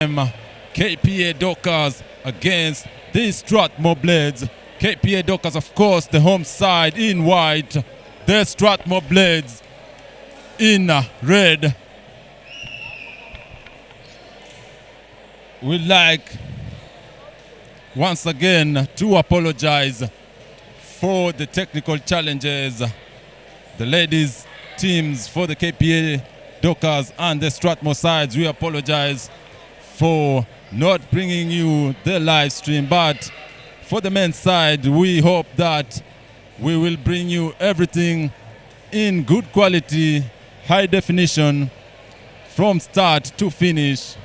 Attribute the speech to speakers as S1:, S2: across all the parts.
S1: KPA Dockers against the Strathmore Blades. KPA Dockers, of course, the home side in white. The Strathmore Blades in red. We'd like once again to apologize for the technical challenges. The ladies teams for the KPA Dockers and the Strathmore sides, we apologize for not bringing you the live stream, but for the men's side, we hope that we will bring you everything in good quality, high definition, from start to finish.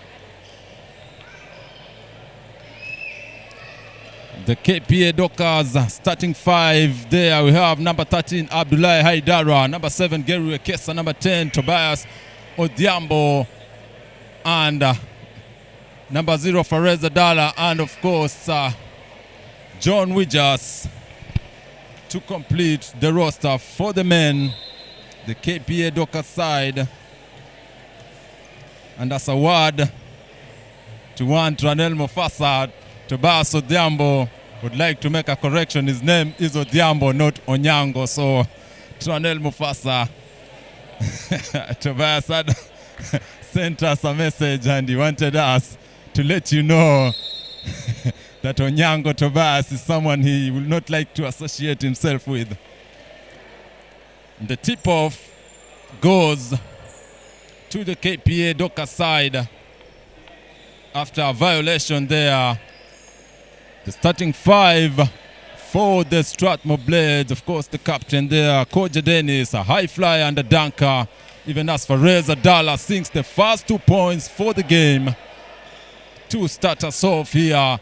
S1: The KPA Dockers starting five there. We have number 13, Abdullahi Haidara, number 7, Gary Wekesa, number 10, Tobias Odhiambo, and number 0, Farez Adala, and of course, John Wijas to complete the roster for the men, the KPA Dockers side. And as a word to one Tranel Mofasa, Tobias Odhiambo would like to make a correction. His name is Odhiambo, not Onyango. So Tranel Mufasa, Tobias had sent us a message and he wanted us to let you know that Onyango Tobias is someone he will not like to associate himself with. The tip-off goes to the KPA Dockers side after a violation there. The starting five for the Strathmore Blades, of course, the captain there, Koja Dennis, a high flyer and a dunker. Even as Farez Adala sinks the first 2 points for the game to start us off here.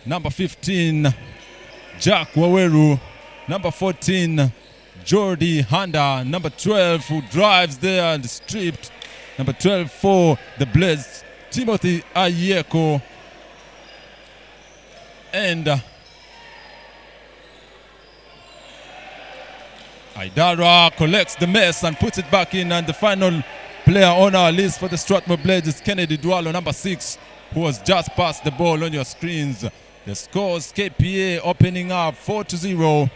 S1: Number 15, Jack Waweru. Number 14, Jordi Handa. Number 12, who drives there and stripped. Number 12 for the Blades, Timothy Ayeko. And Aidara collects the mess and puts it back in. And the final player on our list for the Strathmore Blades is Kennedy Dwalo, number 6, who was just passed the ball on your screens. The scores, KPA opening up 4-0.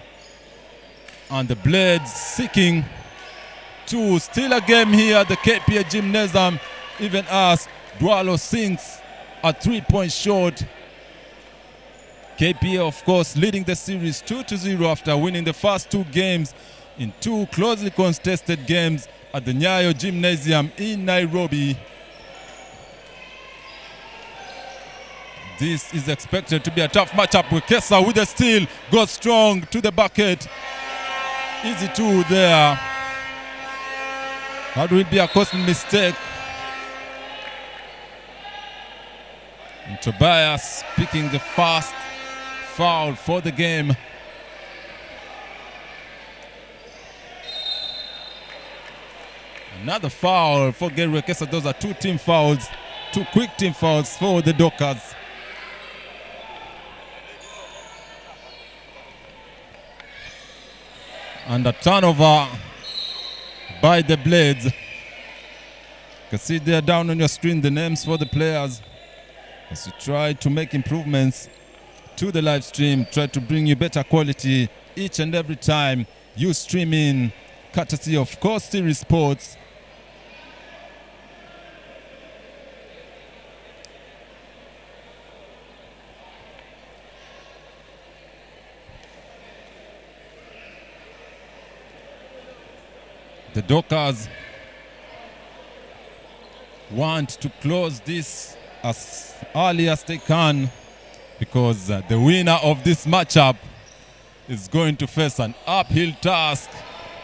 S1: And the Blades seeking to steal a game here at the KPA Gymnasium, even as Dwalo sinks a 3-point short. KPA, of course, leading the series 2-0 after winning the first 2 games in 2 closely contested games at the Nyayo Gymnasium in Nairobi. This is expected to be a tough matchup. Wekesa with the steal, goes strong to the bucket. Easy 2 there. That will be a costly mistake. And Tobias picking the first foul for the game. Another foul for Gary Wekesa. Those are 2 team fouls, 2 quick team fouls for the Dockers. And a turnover by the Blades. You can see there down on your screen the names for the players as you try to make improvements to the live stream, try to bring you better quality each and every time you stream in, courtesy of Course Series Sports. The Dockers want to close this as early as they can, because the winner of this matchup is going to face an uphill task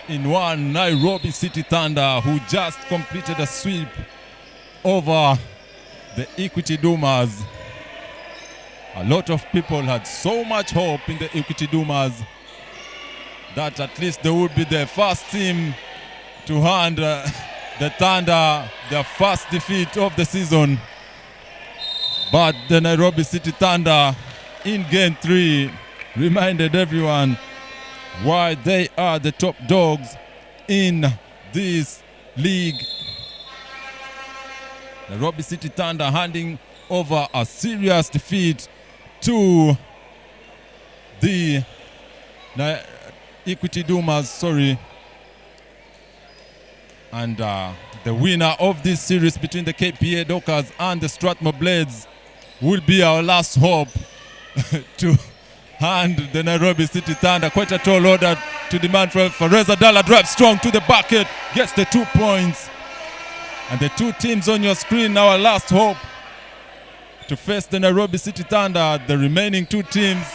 S1: in one Nairobi City Thunder, who just completed a sweep over the Equity Dumas. A lot of people had so much hope in the Equity Dumas that at least they would be the first team to hand the Thunder their first defeat of the season. But the Nairobi City Thunder in Game 3 reminded everyone why they are the top dogs in this league. Nairobi City Thunder handing over a serious defeat to the Equity Doomers, And the winner of this series between the KPA Dockers and the Strathmore Blades will be our last hope to hand the Nairobi City Thunder. Quite a tall order to demand for Reza Dalla. Drives strong to the bucket, gets the 2 points. And the two teams on your screen, our last hope to face the Nairobi City Thunder. The remaining two teams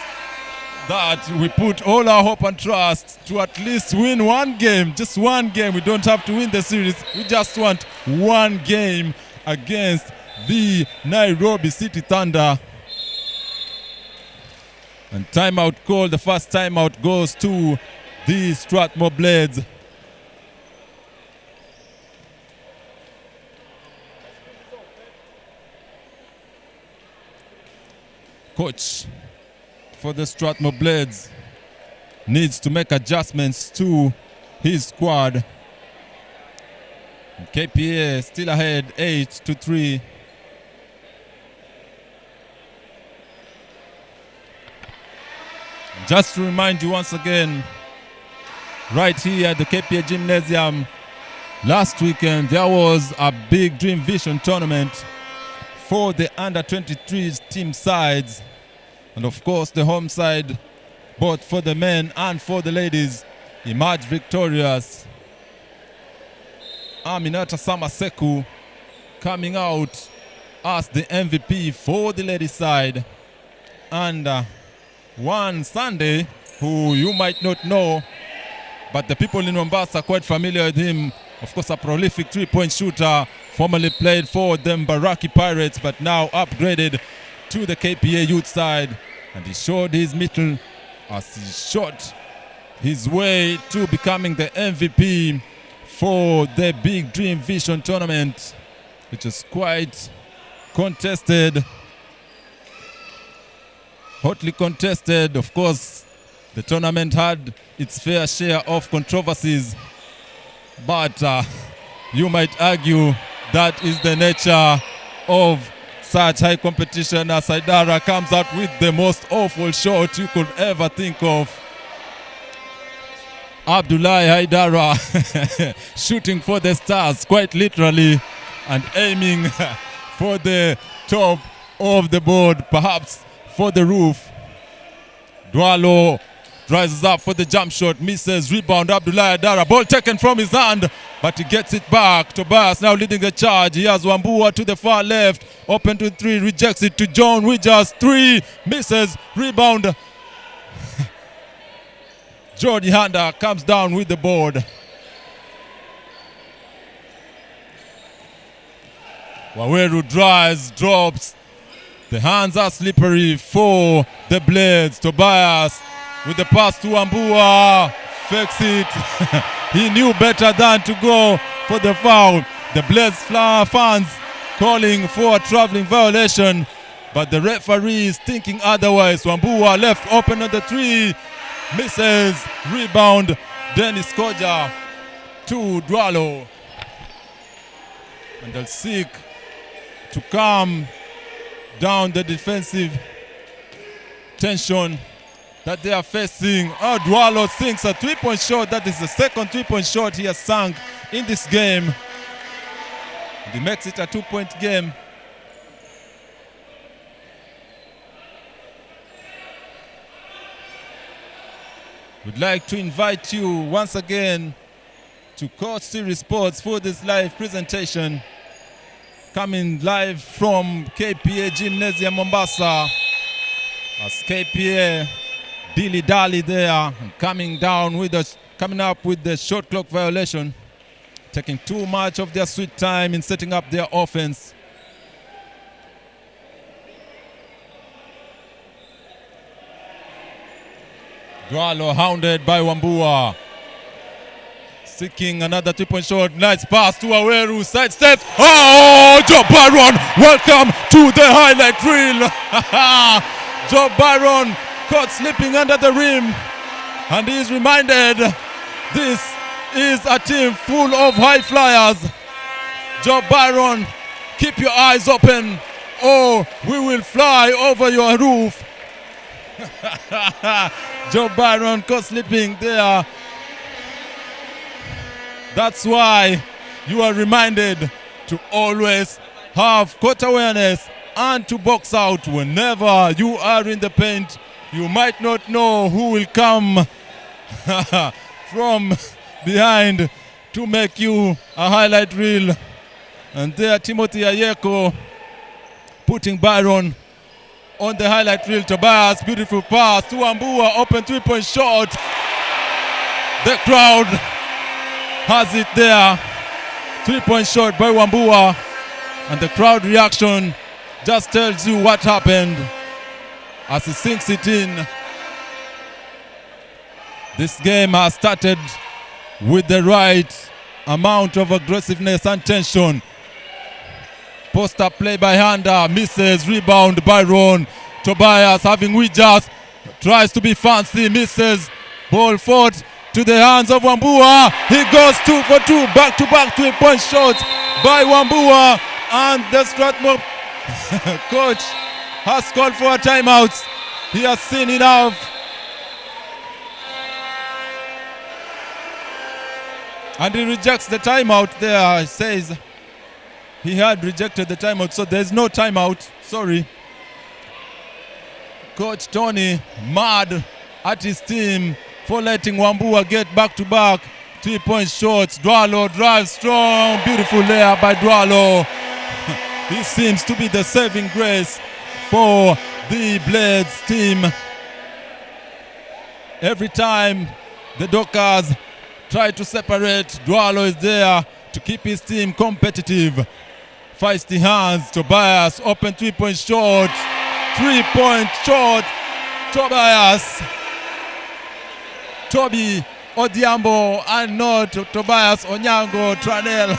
S1: that we put all our hope and trust to at least win one game. Just one game. We don't have to win the series. We just want one game against the Nairobi City Thunder. And timeout call. The first timeout goes to the Strathmore Blades. Coach for the Strathmore Blades needs to make adjustments to his squad. And KPA still ahead 8-3. Just to remind you once again, right here at the KPA Gymnasium, last weekend there was a big Dream Vision tournament for the under-23 team sides. And of course the home side, both for the men and for the ladies, emerged victorious. Aminata Samaseku coming out as the MVP for the ladies side. And one Sunday, who you might not know, but the people in Mombasa are quite familiar with him. Of course, a prolific three-point shooter, formerly played for the Mbaraki Pirates, but now upgraded to the KPA youth side. And he showed his mettle as he shot his way to becoming the MVP for the Big Dream Vision tournament, which is quite contested. Hotly contested. Of course, the tournament had its fair share of controversies, but you might argue that is the nature of such high competition, as Haidara comes out with the most awful shot you could ever think of. Abdullahi Haidara shooting for the stars, quite literally, and aiming for the top of the board, perhaps for the roof. Dwalo rises up for the jump shot, misses, rebound, Abdullahi Haidara, ball taken from his hand, but he gets it back. Tobias now leading the charge. He has Wambua to the far left, open to three, rejects it to John Widgers, three, misses, rebound. Jordi Handa comes down with the board. Waweru drives, drops. The hands are slippery for the Blades. Tobias with the pass to Wambua, fakes it. He knew better than to go for the foul. The Blades fans calling for a traveling violation, but the referee is thinking otherwise. Wambua left open on the three, misses, rebound, Dennis Koja to Dwalo. And they'll seek to calm down the defensive tension that they are facing. Oh, Dwalo sinks a three-point shot. That is the second three-point shot he has sunk in this game. He makes it a two-point game. We'd like to invite you once again to Coach Series Sports for this live presentation. Coming live from KPA Gymnasium Mombasa, as KPA dilly-dally there, and coming up with the shot clock violation, taking too much of their sweet time in setting up their offense. Dwalo hounded by Wambua, seeking another three-point shot. Nice pass to Aweru, sidestep. Oh, Joe Byron, welcome to the highlight reel. Joe Byron caught slipping under the rim, and he is reminded this is a team full of high flyers. Joe Byron Keep your eyes open or we will fly over your roof. Joe Byron caught slipping there. That's why you are reminded to always have court awareness and to box out whenever you are in the paint. You might not know who will come from behind to make you a highlight reel. And there Timothy Ayeko putting Byron on the highlight reel. Tobias, beautiful pass to Wambua, open 3-point shot. The crowd has it there. 3-point shot by Wambua. And the crowd reaction just tells you what happened as he sinks it in. This game has started with the right amount of aggressiveness and tension. Post-up play by Handa, misses, rebound Byron. Tobias having Wijas, tries to be fancy, misses. Ball fought to the hands of Wambua. He goes 2 for 2, back-to-back 3-point shots by Wambua. And the Strathmore coach has called for a timeout. He has seen enough. And he rejects the timeout there. He says he had rejected the timeout, so there's no timeout. Sorry. Coach Tony mad at his team for letting Wambua get back-to-back 3-point shots. Dwalo drives strong. Beautiful layup by Dwalo. He seems to be the saving grace for the Blades team. Every time the Dockers try to separate, Dwalo is there to keep his team competitive. Feisty hands, Tobias, open 3-point shot. 3-point shot, Tobias. Toby Odhiambo and not Tobias Onyango Tranel.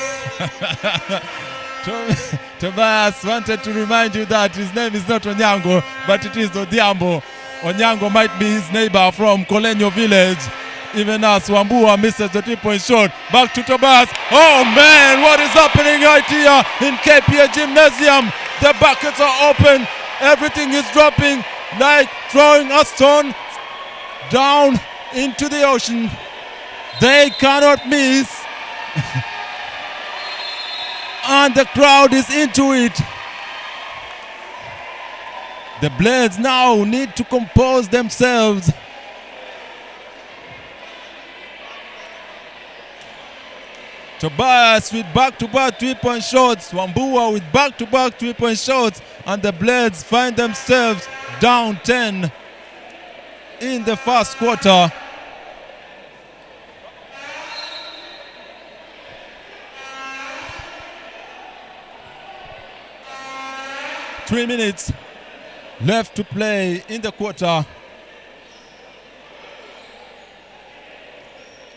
S1: Tobias wanted to remind you that his name is not Onyango, but it is Odhiambo. Onyango might be his neighbor from Kolenyo village. Even as Wambua misses the 3-point shot. Back to Tobias. Oh man, what is happening right here in KPA Gymnasium? The buckets are open. Everything is dropping like throwing a stone down into the ocean. They cannot miss. And the crowd is into it. The Blades now need to compose themselves. Tobias with back-to-back 3-point shots. Wambua with back-to-back 3-point shots. And the Blades find themselves down 10 in the first quarter. Three minutes left to play in the quarter.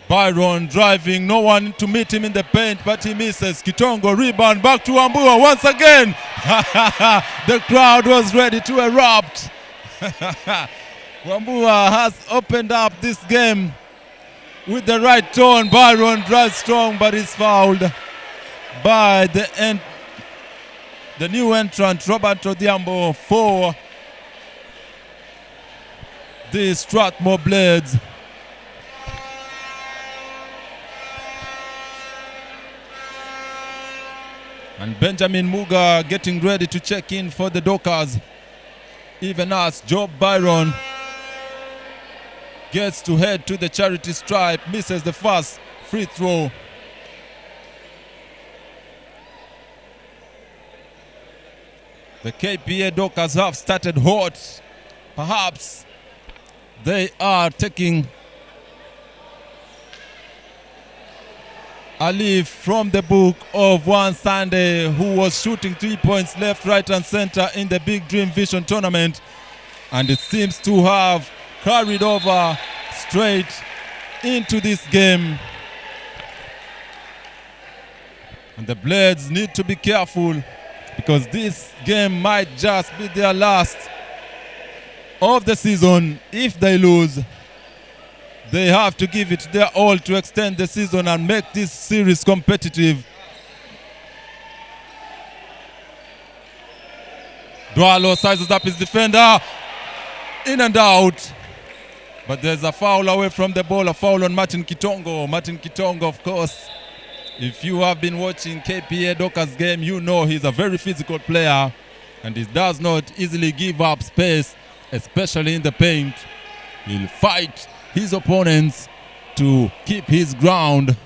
S1: Byron driving, no one to meet him in the paint, but he misses. Kitongo rebound, back to Wambua once again. The crowd was ready to erupt. Wambua has opened up this game with the right tone. Byron drives strong, but is fouled by the new entrant, Robert Odhiambo, for the Strathmore Blades. And Benjamin Muga getting ready to check in for the Dockers. Even as Job Byron gets to head to the charity stripe, misses the first free throw. The KPA Dockers have started hot. Perhaps they are taking a leaf from the book of one Sunday who was shooting 3 points left, right, and center in the Big Dream Vision tournament. And it seems to have carried over straight into this game. And the Blades need to be careful, because this game might just be their last of the season. If they lose, they have to give it their all to extend the season and make this series competitive. Dwalo sizes up his defender. In and out. But there's a foul away from the ball, a foul on Martin Kitongo. Martin Kitongo, of course, if you have been watching KPA Dockers game, you know he's a very physical player and he does not easily give up space, especially in the paint. He'll fight his opponents to keep his ground.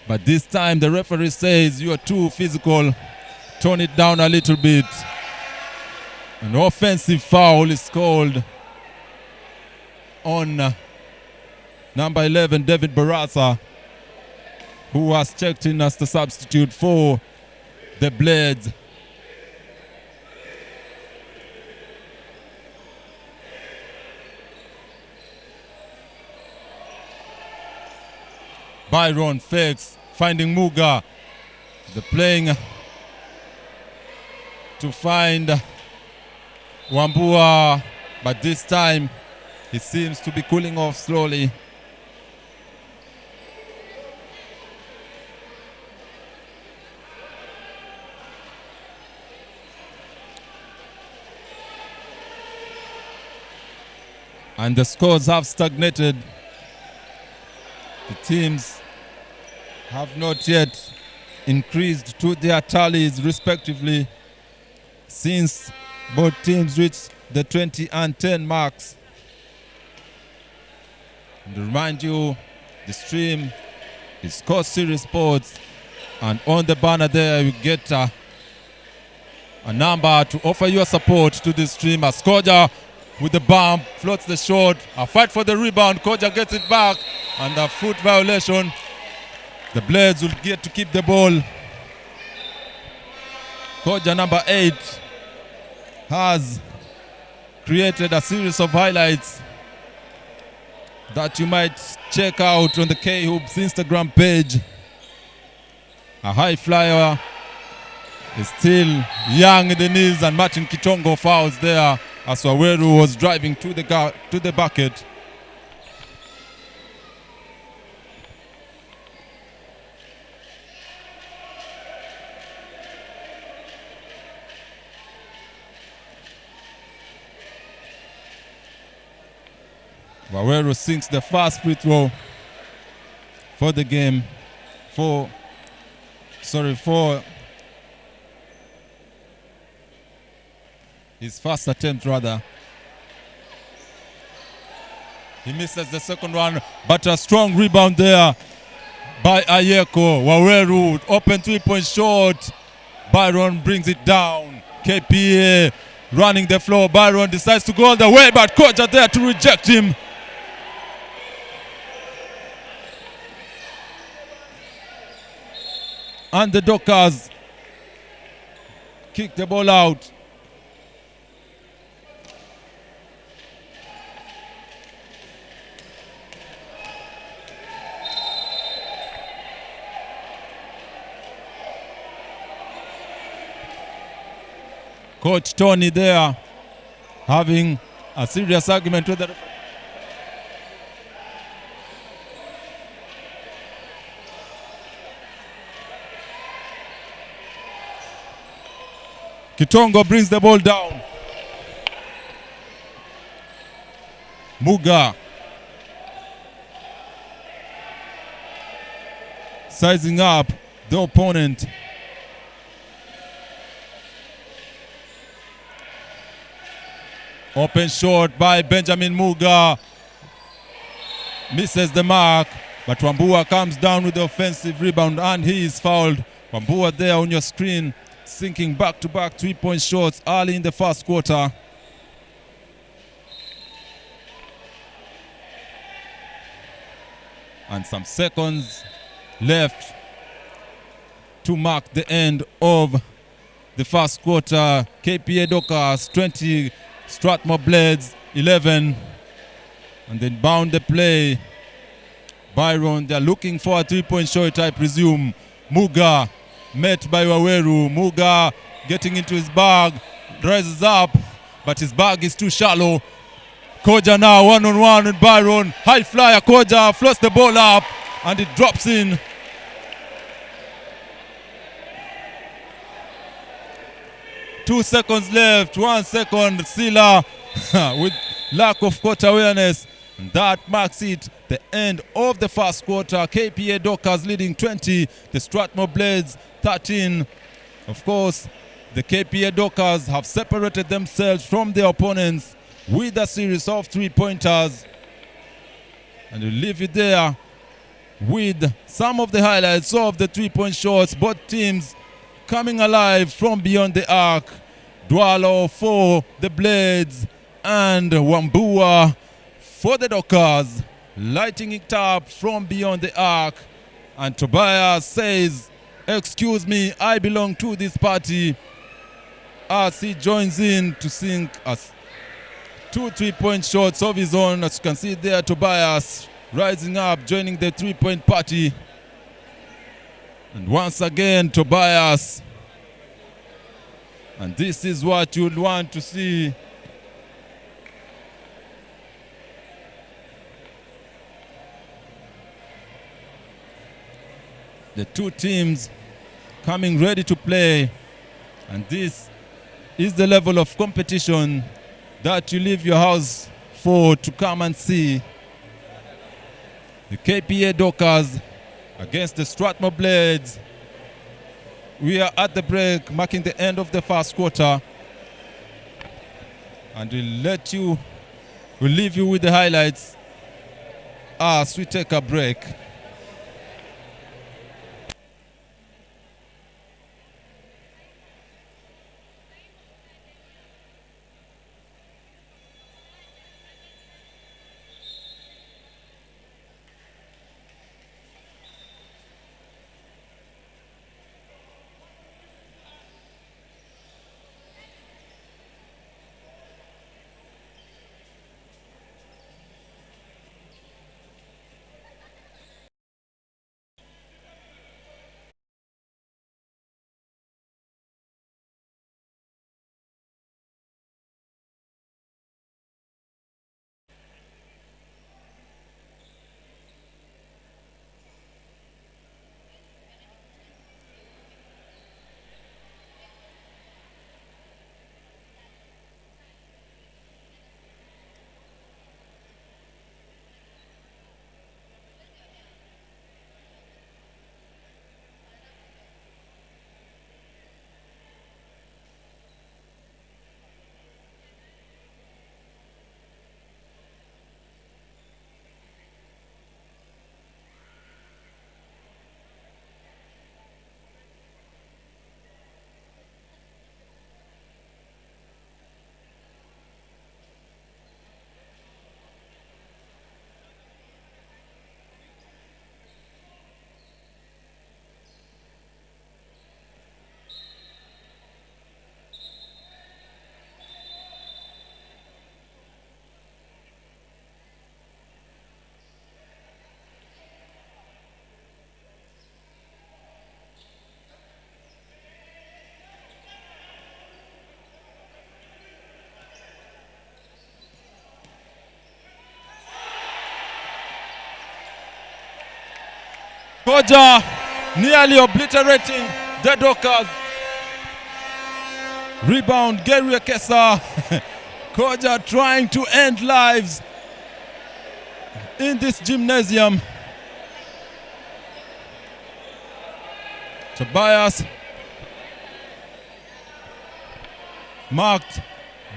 S1: But this time the referee says you are too physical. Tone it down a little bit. An offensive foul is called on number 11, David Barasa, who was checked in as the substitute for the Blades. Byron fakes, finding Muga. The playing to find Wambua, but this time he seems to be cooling off slowly. And the scores have stagnated. The teams have not yet increased to their tallies respectively since both teams reached the 20 and 10 marks. And to remind you, the stream is Coast Series Sports, and on the banner there you get a number to offer your support to the stream. As Koja with the bump floats the shot, a fight for the rebound. Koja gets it back, and a foot violation. The Blades will get to keep the ball. Koja, number 8, has created a series of highlights that you might check out on the K-Hoops Instagram page. A high flyer is still young in the knees, and Martin Kitongo fouls there as Waweru was driving to the bucket. Waweru sinks the first free throw for the game, for his first attempt rather. He misses the second one, but a strong rebound there by Ayeko. Waweru, open 3-point shot. Byron brings it down. KPA running the floor. Byron decides to go all the way, but Koja there to reject him. And the Dockers kick the ball out. Coach Tony there having a serious argument with the referee. Kitongo brings the ball down. Muga sizing up the opponent. Open shot by Benjamin Muga. Misses the mark, but Wambua comes down with the offensive rebound, and he is fouled. Wambua there on your screen, sinking back-to-back 3-point shots early in the first quarter. And some seconds left to mark the end of the first quarter. KPA Dockers 20, Strathmore Blades 11. And then bound the play. Byron, they're looking for a 3-point shot, I presume. Muga met by Waweru. Muga getting into his bag, rises up, but his bag is too shallow. Koja now one-on-one with Byron. High flyer Koja floats the ball up, and it drops in. 2 seconds left. 1 second. Sila with lack of court awareness. And that marks it. The end of the first quarter. KPA Dockers leading 20. The Strathmore Blades 13. Of course, the KPA Dockers have separated themselves from their opponents with a series of 3-pointers. And we'll leave it there with some of the highlights of the 3-point shots. Both teams coming alive from beyond the arc. Dwalo for the Blades and Wambua for the Dockers, lighting it up from beyond the arc. And Tobias says, "Excuse me, I belong to this party," as he joins in to sink us 2 3-point shots of his own. As you can see there, Tobias rising up, joining the 3-point party. And once again, Tobias. And this is what you'd want to see. The two teams coming ready to play. And this is the level of competition that you leave your house for to come and see. The KPA Dockers against the Strathmore Blades. We are at the break, marking the end of the first quarter. And we'll leave you with the highlights as we take a break. Koja nearly obliterating the Dockers. Rebound, Gary Ekesa. Koja trying to end lives in this gymnasium. Tobias marked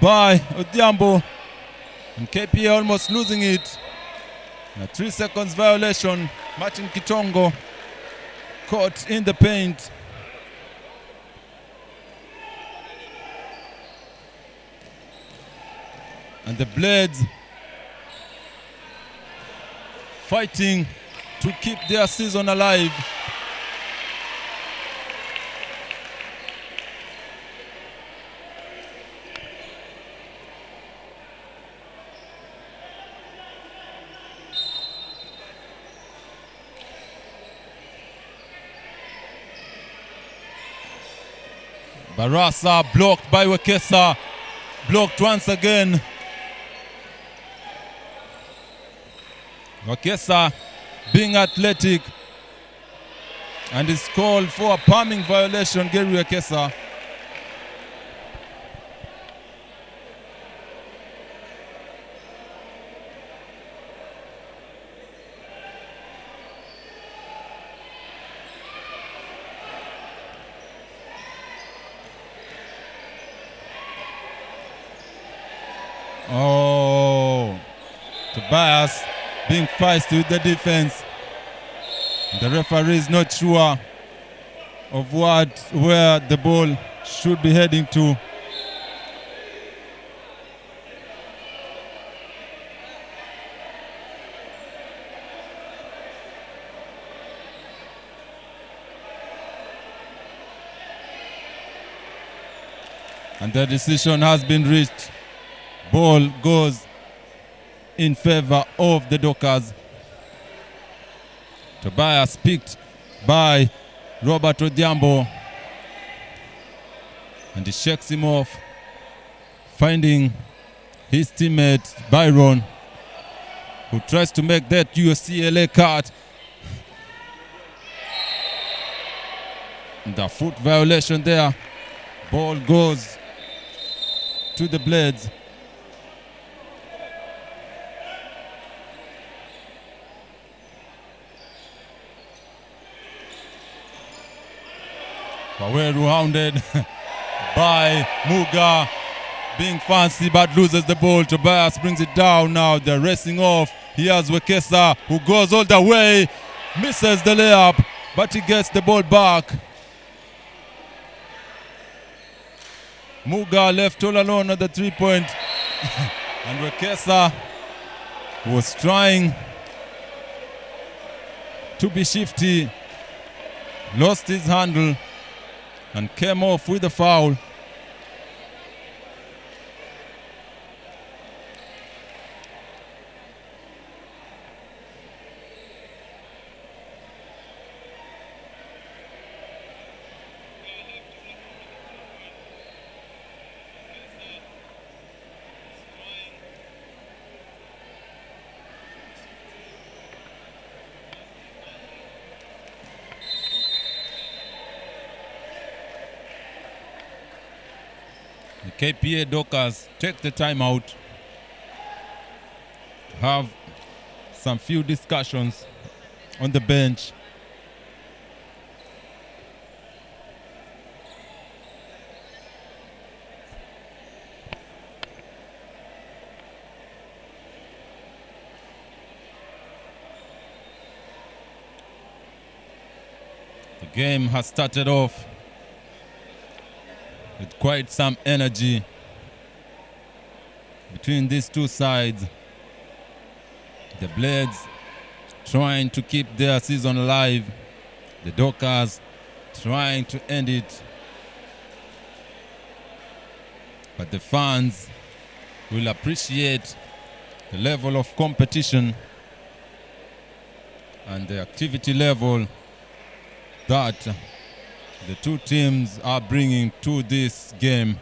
S1: by Odhiambo, and KPA almost losing it. A 3 seconds violation. Martin Kitongo caught in the paint. And the Blades fighting to keep their season alive. Barasa blocked by Wekesa. Blocked once again. Wekesa being athletic and is called for a palming violation, Gary Wekesa. Oh, Tobias being feisty with the defense. The referee is not sure of where the ball should be heading to. And the decision has been reached. Ball goes in favor of the Dockers. Tobias picked by Robert Odhiambo. And he shakes him off, finding his teammate Byron, who tries to make that UCLA cut. And the foot violation there. Ball goes to the Blades. Waweru hounded by Muga, being fancy but loses the ball. Tobias brings it down now. They're racing off. He has Wekesa, who goes all the way, misses the layup, but he gets the ball back. Muga left all alone at the 3-point. And Wekesa was trying to be shifty, lost his handle, and came off with a foul. The KPA Dockers take the timeout to have some few discussions on the bench. The game has started off with quite some energy between these two sides. The Blades trying to keep their season alive. The Dockers trying to end it. But the fans will appreciate the level of competition and the activity level that the two teams are bringing to this game.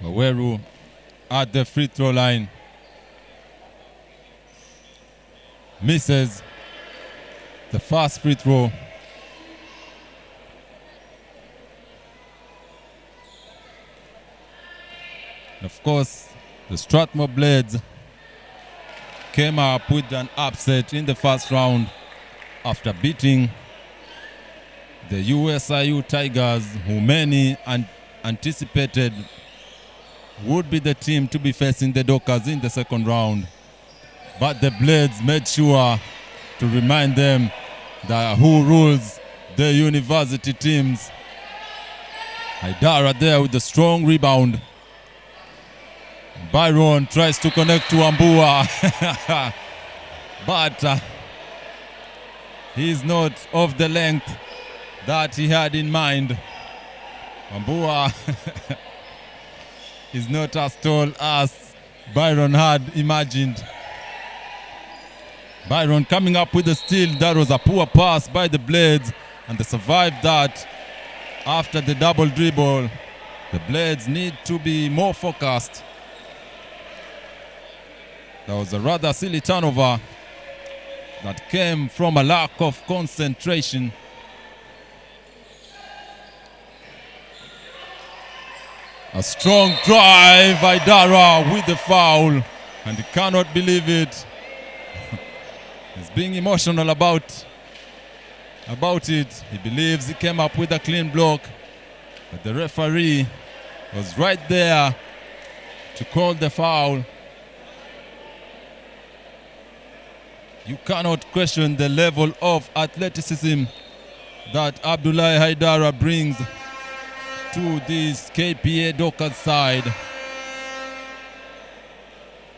S1: Waweru at the free throw line. Misses the first free throw. And of course, the Strathmore Blades came up with an upset in the first round after beating the USIU Tigers, who many anticipated would be the team to be facing the Dockers in the second round. But the Blades made sure to remind them that who rules the university teams. Haidara there with the strong rebound. Byron tries to connect to Ambua. But he's not of the length that he had in mind. Ambua is not as tall as Byron had imagined. Byron coming up with a steal. That was a poor pass by the Blades, and they survived that after the double dribble. The Blades need to be more focused. That was a rather silly turnover that came from a lack of concentration. A strong drive by Dara with the foul, and he cannot believe it. He's being emotional about it. He believes he came up with a clean block, but the referee was right there to call the foul. You cannot question the level of athleticism that Abdullahi Haidara brings to this KPA Dockers side.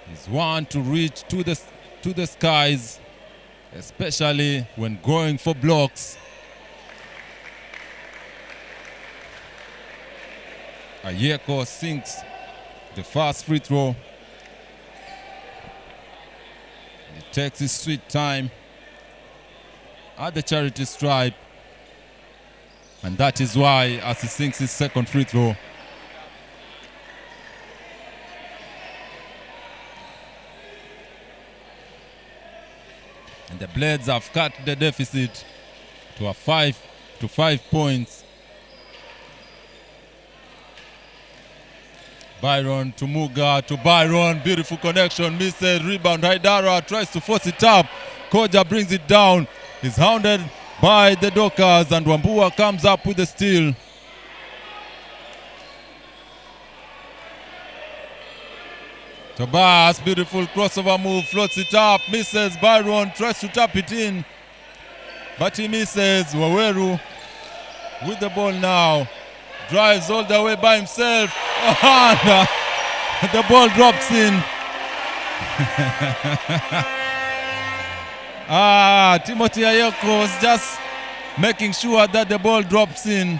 S1: He's one to reach to the skies, especially when going for blocks. Ayeko sinks the first free throw. He takes his sweet time at the charity stripe. And that is why, as he sinks his second free throw, and the Blades have cut the deficit to 5 points. Byron to Muga to Byron, beautiful connection, misses, rebound, Haidara tries to force it up, Koja brings it down, he's hounded by the Dockers, and Wambua comes up with the steal. Tobias, beautiful crossover move, floats it up, misses, Byron tries to tap it in, but he misses. Waweru with the ball now, drives all the way by himself, and the ball drops in. Timothy Ayeko was just making sure that the ball drops in,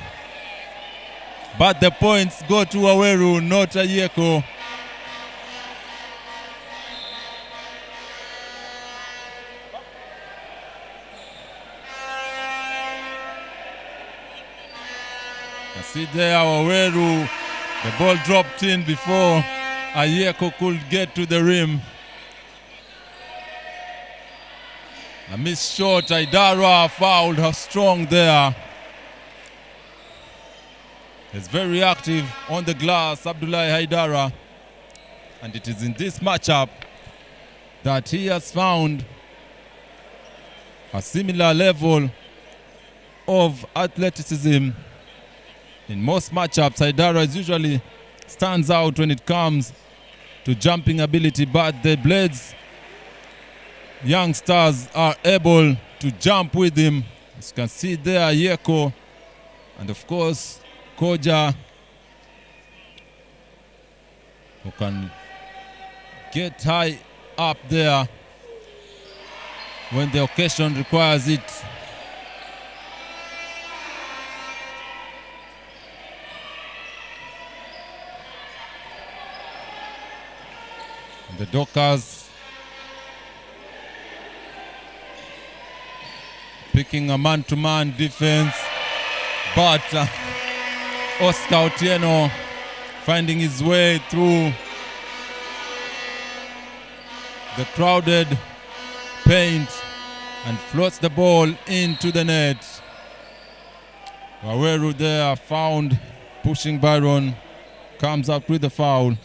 S1: but the points go to Waweru, not Ayeko. You see there, Waweru, the ball dropped in before Ayeko could get to the rim. A missed shot, Haidara fouled her strong there. He's very active on the glass, Abdullahi Haidara. And it is in this matchup that he has found a similar level of athleticism. In most matchups, Haidara usually stands out when it comes to jumping ability, but the Blades youngsters are able to jump with him. As you can see there, Yeko, and of course Koja, who can get high up there when the occasion requires it. And the Dockers picking a man-to-man defense, but Oscar Otieno finding his way through the crowded paint and floats the ball into the net. Waweru there found pushing Byron, comes up with the foul.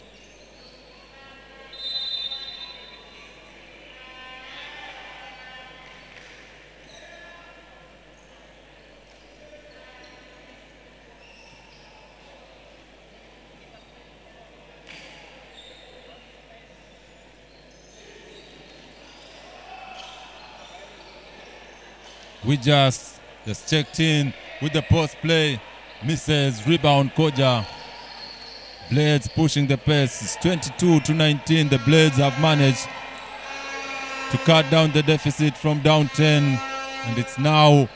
S1: We just checked in with the post play, misses, rebound Koja. Blades pushing the pace. It's 22-19. The Blades have managed to cut down the deficit from down 10, and it's now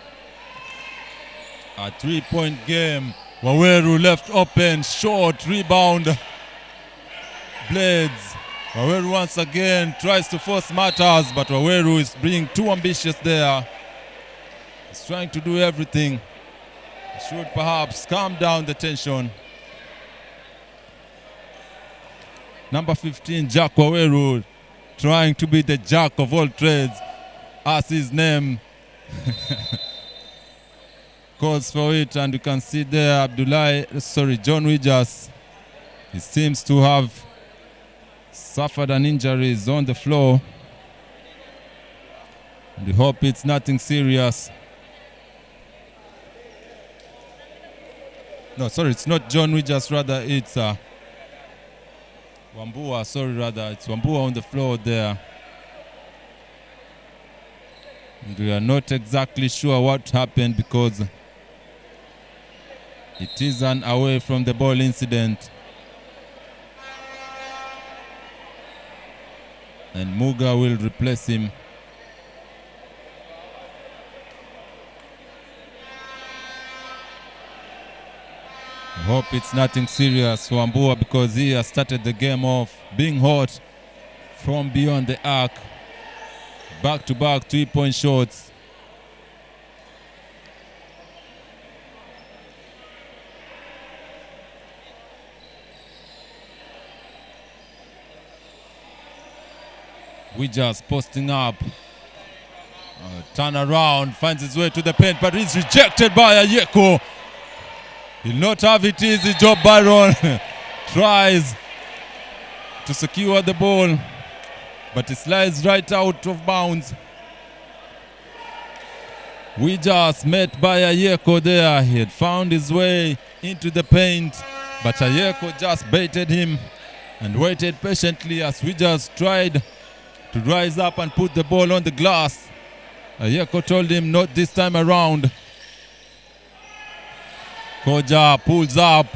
S1: a 3-point game. Waweru left open, short rebound. Blades. Waweru once again tries to force matters, but Waweru is being too ambitious there. He's trying to do everything. He should perhaps calm down the tension. Number 15, Jack Waweru, trying to be the jack of all trades, as his name calls for it. And you can see there John Wijas He seems to have suffered an injury. He's on the floor. And we hope it's nothing serious. No, sorry, it's not John Wijas, rather it's Wambua, sorry, rather it's Wambua on the floor there. And we are not exactly sure what happened because it is an away from the ball incident. And Muga will replace him. I hope it's nothing serious for Wambua because he has started the game off being hot from beyond the arc. Back-to-back 3-point shots. Wijas posting up. Turn around, finds his way to the paint, but he's rejected by Ayeko. He'll not have it easy. Joe Byron tries to secure the ball, but it slides right out of bounds. Wijas met by Ayeko there. He had found his way into the paint, but Ayeko just baited him and waited patiently as Wijas tried to rise up and put the ball on the glass. Ayeko told him not this time around. Koja pulls up,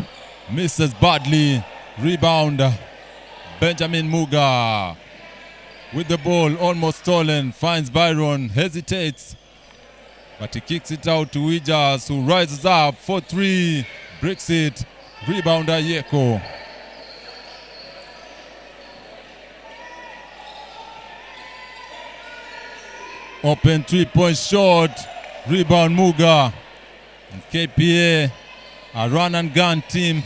S1: misses badly. Rebound. Benjamin Muga with the ball almost stolen. Finds Byron, hesitates, but he kicks it out to Wijas, who rises up for three. Bricks it. Rebound Ayeko. Open 3-point shot. Rebound Muga. And KPA, a run and gun team.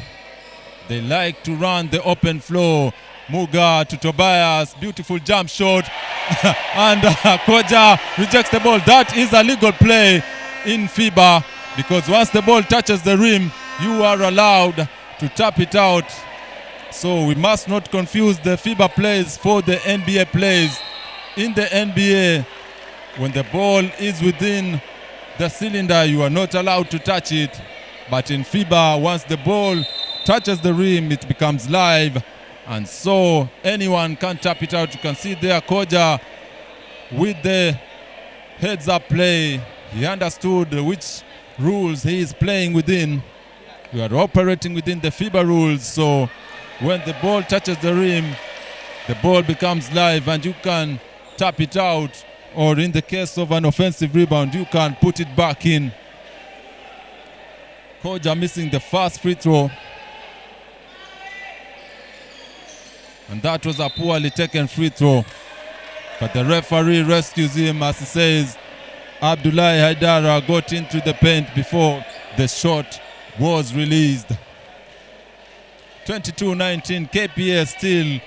S1: They like to run the open floor. Muga to Tobias. Beautiful jump shot. And Koja rejects the ball. That is a legal play in FIBA because once the ball touches the rim, you are allowed to tap it out. So we must not confuse the FIBA plays for the NBA plays. In the NBA, when the ball is within the cylinder, you are not allowed to touch it. But in FIBA, once the ball touches the rim, it becomes live. And so anyone can tap it out. You can see there Koja with the heads-up play. He understood which rules he is playing within. You are operating within the FIBA rules. So when the ball touches the rim, the ball becomes live and you can tap it out. Or in the case of an offensive rebound, you can put it back in. Koja missing the first free throw. And that was a poorly taken free throw. But the referee rescues him as he says Abdullahi Haidara got into the paint before the shot was released. 22-19, KPA still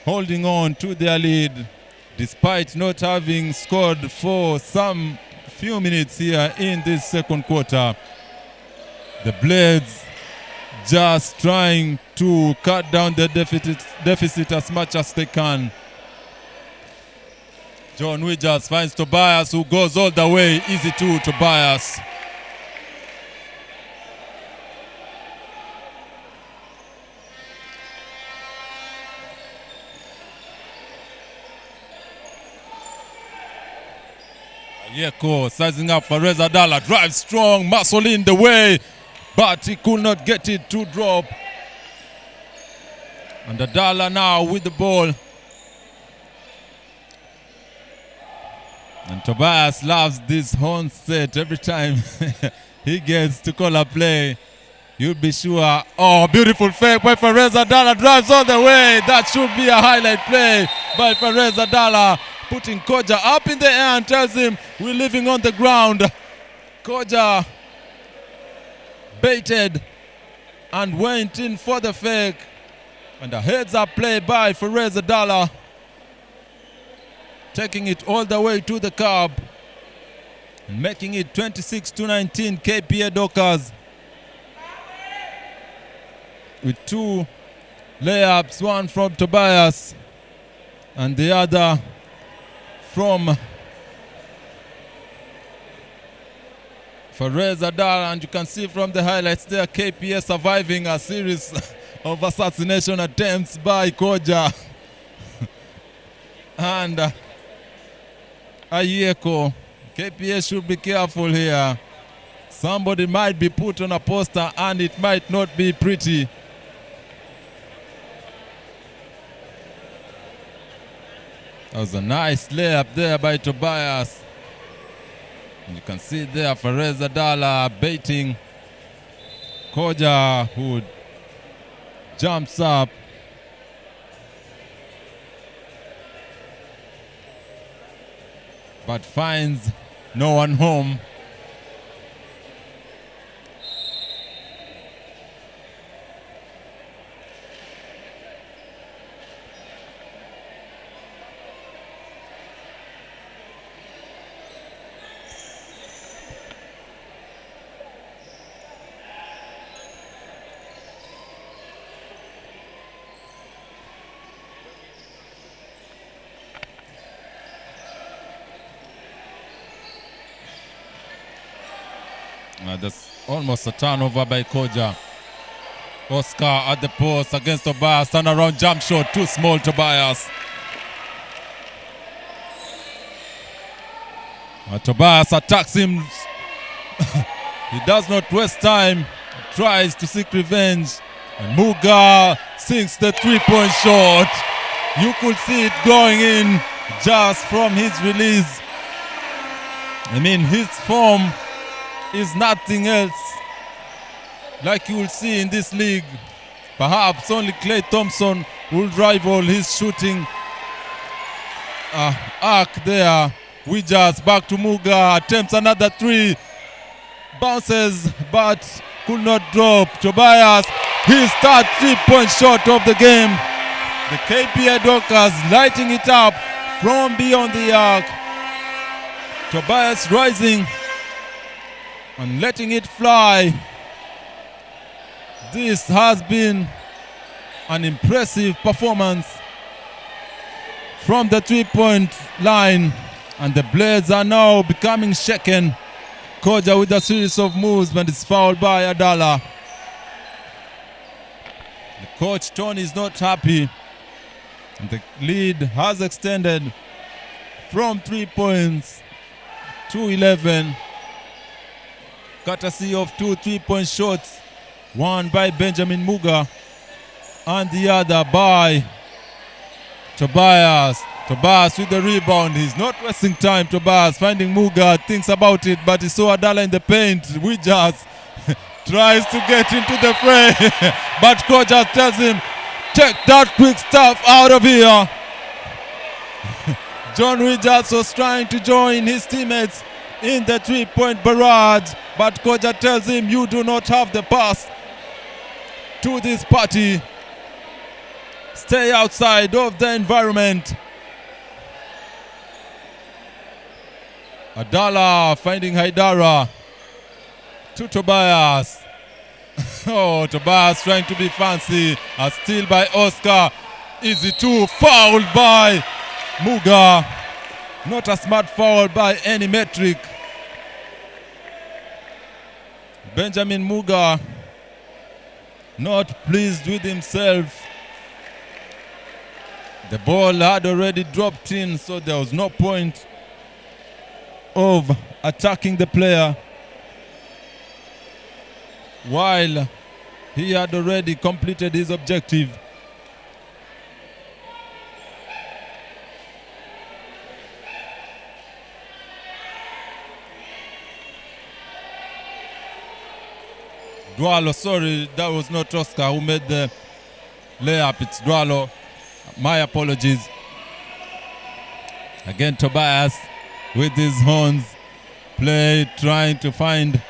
S1: holding on to their lead, despite not having scored for some few minutes here in this second quarter. The Blades just trying to cut down the deficit as much as they can. John Wijas finds Tobias, who goes all the way. Easy to Tobias. Ayeko sizing up for Reza Dalla. Drives strong, muscle in the way, but he could not get it to drop. And Adala now with the ball. And Tobias loves this horn set every time he gets to call a play. You'll be sure. Oh, beautiful fake by Perez Adala. Drives all the way. That should be a highlight play by Perez Adala. Putting Koja up in the air and tells him we're living on the ground. Koja baited and went in for the fake. And a heads-up play by Perez Adala, taking it all the way to the curb and making it 26-19 KPA Dockers with 2 layups, one from Tobias and the other from Fares Adara. And you can see from the highlights there, KPA surviving a series of assassination attempts by Koja and Ayeko. KPA should be careful here. Somebody might be put on a poster and it might not be pretty. That was a nice layup there by Tobias. And you can see there Fares Adala baiting Koja, who jumps up. But finds no one home. That's almost a turnover by Koja. Oscar at the post against Tobias. Turn around jump shot. Too small, Tobias. Tobias attacks him. He does not waste time. Tries to seek revenge. And Muga sinks the three-point shot. You could see it going in just from his release. I mean, his form is nothing else like you will see in this league. Perhaps only Klay Thompson will rival his shooting arc there. Wijas back to Muga, attempts another three, bounces but could not drop. Tobias, his third three-point shot of the game. The KPA Dockers lighting it up from beyond the arc. Tobias rising and letting it fly. This has been an impressive performance from the three-point line, and the Blades are now becoming shaken. Koja with a series of moves, but it's fouled by Adala. The coach Tony is not happy. The lead has extended from 3 points to 11. Courtesy of two three-point shots, one by Benjamin Muga and the other by Tobias. Tobias with the rebound. He's not wasting time. Tobias finding Muga, thinks about it, but he saw Adala in the paint. Wijas tries to get into the fray, but coach just tells him, take that quick stuff out of here. John Wijas was trying to join his teammates in the three-point barrage, but Koja tells him, you do not have the pass to this party. Stay outside of the environment. Adala finding Haidara to Tobias. Oh, Tobias trying to be fancy. A steal by Oscar. Easy two, fouled by Muga. Not a smart foul by any metric. Benjamin Muga not pleased with himself. The ball had already dropped in, so there was no point of attacking the player while he had already completed his objective. Dwalo, sorry, that was not Oscar who made the layup. It's Dwalo. My apologies. Again, Tobias with his horns play, trying to find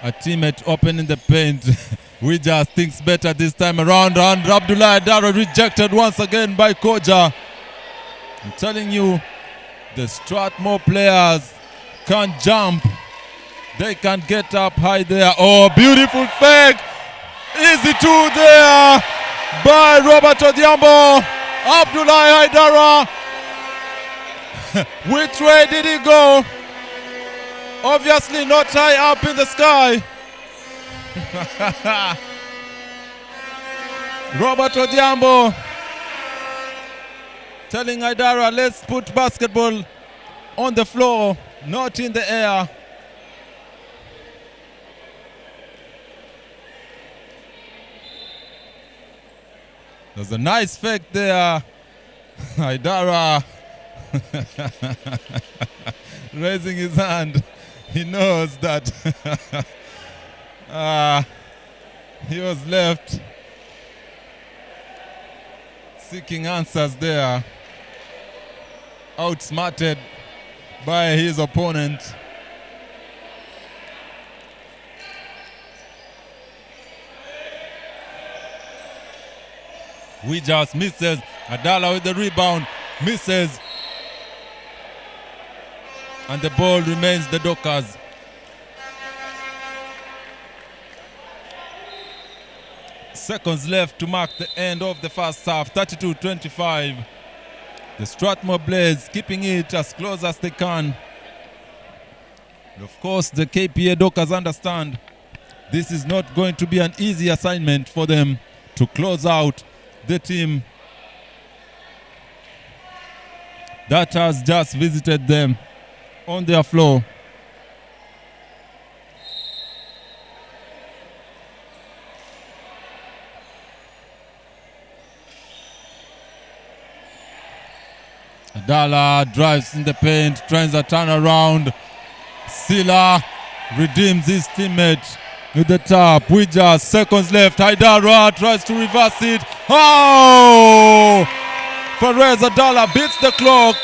S1: a teammate open in the paint. We just thinks better this time around, and Abdullah Daro rejected once again by Koja. I'm telling you, the Strathmore players can't jump. They can get up high there. Oh, beautiful fake. Easy two there. by Robert Odhiambo. Abdullahi Haidara. Which way did he go? Obviously not high up in the sky. Robert Odhiambo telling Haidara, let's put basketball on the floor, not in the air. There's a nice fake there. Haidara raising his hand. He knows that he was left seeking answers there. Outsmarted by his opponent. We just misses. Adala with the rebound. Misses. And the ball remains the Dockers. Seconds left to mark the end of the first half. 32-25. The Strathmore Blades keeping it as close as they can. And of course, the KPA Dockers understand this is not going to be an easy assignment for them to close out the team that has just visited them on their floor. Adala drives in the paint, tries a turnaround. Sila redeems his teammate with the tap. With just seconds left, Haidara tries to reverse it. Oh! Perez Adala beats the clock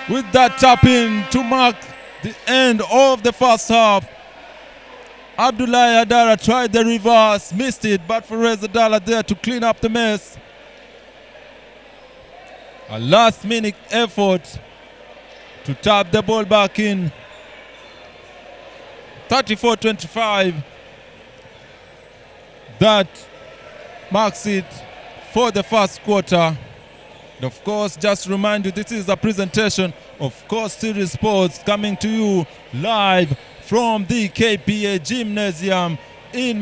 S1: with that tap in to mark the end of the first half. Abdullahi Haidara tried the reverse, missed it, but Perez Adala there to clean up the mess. A last-minute effort to tap the ball back in. 34-25. That marks it for the first quarter. And of course, just to remind you, this is a presentation of Coast Series Sports coming to you live from the KPA Gymnasium in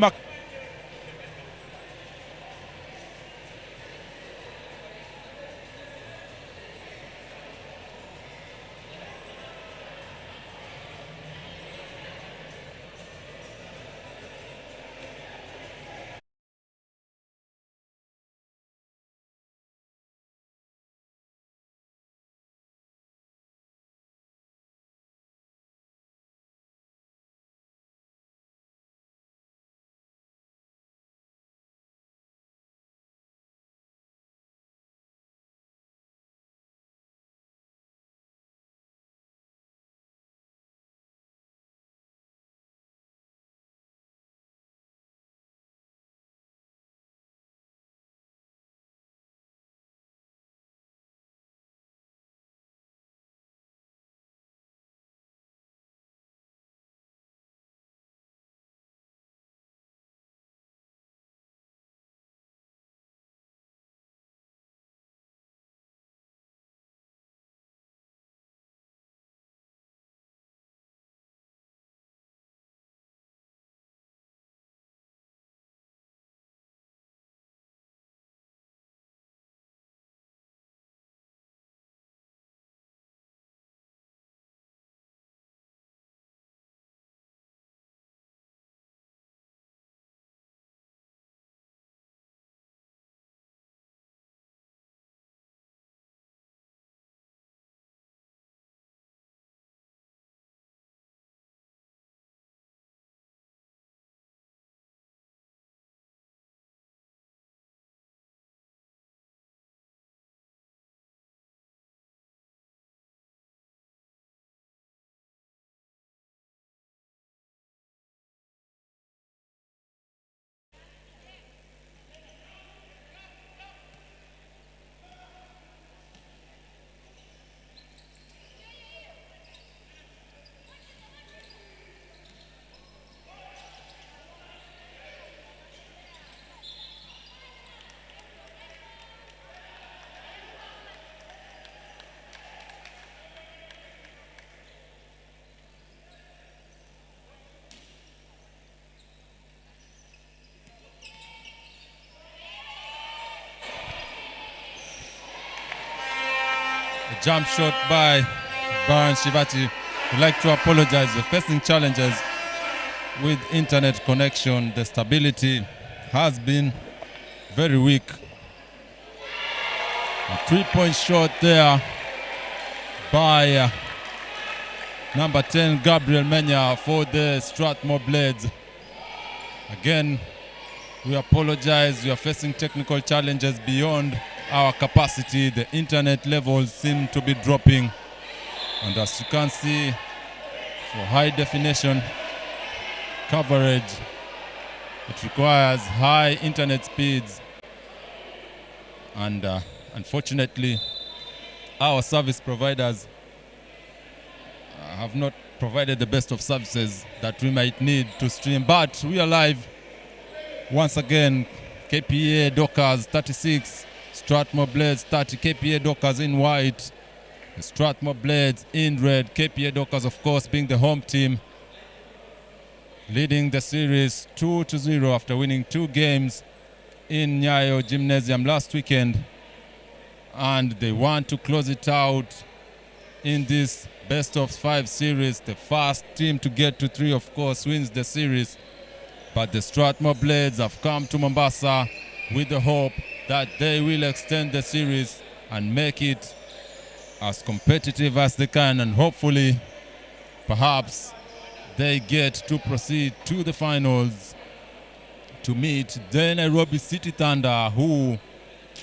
S1: jump shot by Baran Shivati. We'd like to apologize. We're facing challenges with internet connection. The stability has been very weak. A 3-point shot there by number 10, Gabriel Menya, for the Strathmore Blades. Again, we apologize. We are facing technical challenges beyond our capacity. The internet levels seem to be dropping. And as you can see, for high definition coverage, it requires high internet speeds. And unfortunately, our service providers have not provided the best of services that we might need to stream. But we are live once again. KPA Dockers 36, Strathmore Blades 30. KPA Dockers in white, Strathmore Blades in red. KPA Dockers, of course, being the home team, leading the series 2-0 after winning 2 games in Nyayo Gymnasium last weekend. And they want to close it out in this best of 5 series. The first team to get to 3, of course, wins the series. But the Strathmore Blades have come to Mombasa with the hope that they will extend the series and make it as competitive as they can, and hopefully, perhaps, they get to proceed to the finals to meet the Nairobi City Thunder, who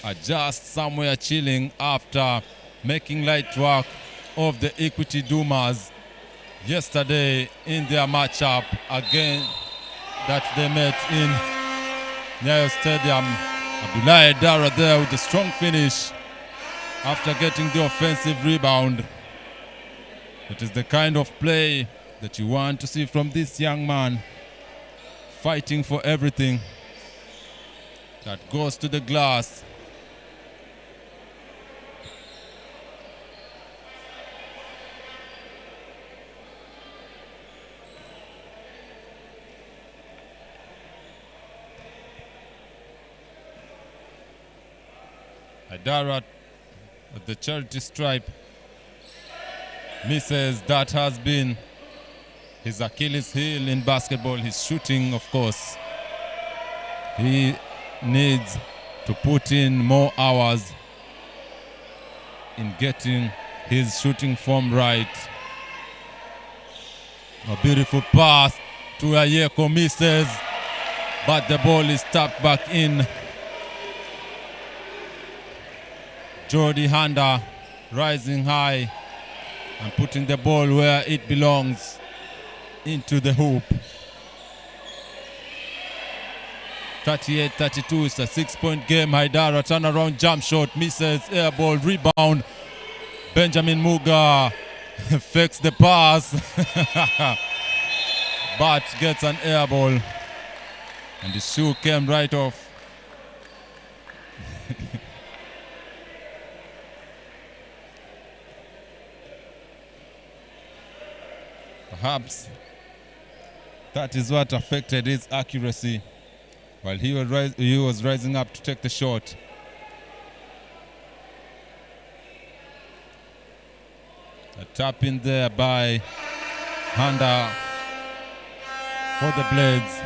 S1: are just somewhere chilling after making light work of the Equity Dumas yesterday in their matchup again that they met in Nyayo Stadium. Abdullahi Dara there with a strong finish after getting the offensive rebound. It is the kind of play that you want to see from this young man, fighting for everything that goes to the glass. Idara at the charity stripe misses. That has been his Achilles heel in basketball. His shooting, of course. He needs to put in more hours in getting his shooting form right. A beautiful pass to Ayeko, misses, but the ball is tapped back in. Jordi Handa rising high and putting the ball where it belongs, into the hoop. 38-32, it's a 6-point game. Haidara turnaround jump shot, misses, air ball, rebound. Benjamin Muga fakes the pass, but gets an air ball. And the shoe came right off. Perhaps that is what affected his accuracy while he was rising up to take the shot. A tap in there by Handa for the Blades.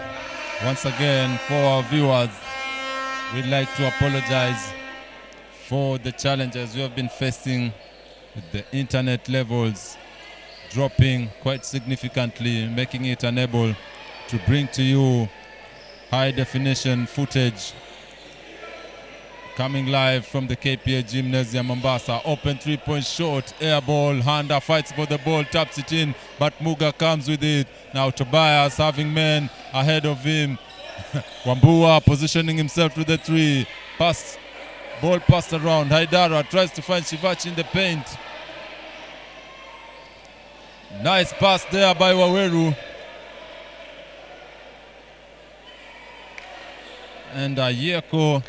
S1: Once again, for our viewers, we'd like to apologize for the challenges we have been facing with the internet levels dropping quite significantly, making it unable to bring to you high definition footage. Coming live from the KPA Gymnasium Mombasa. Open 3-point shot, air ball. Handa fights for the ball, taps it in, but Muga comes with it. Now Tobias having men ahead of him. Wambua positioning himself to the 3. Pass, ball passed around. Haidara tries to find Shivachi in the paint. Nice pass there by Waweru. And Ayeko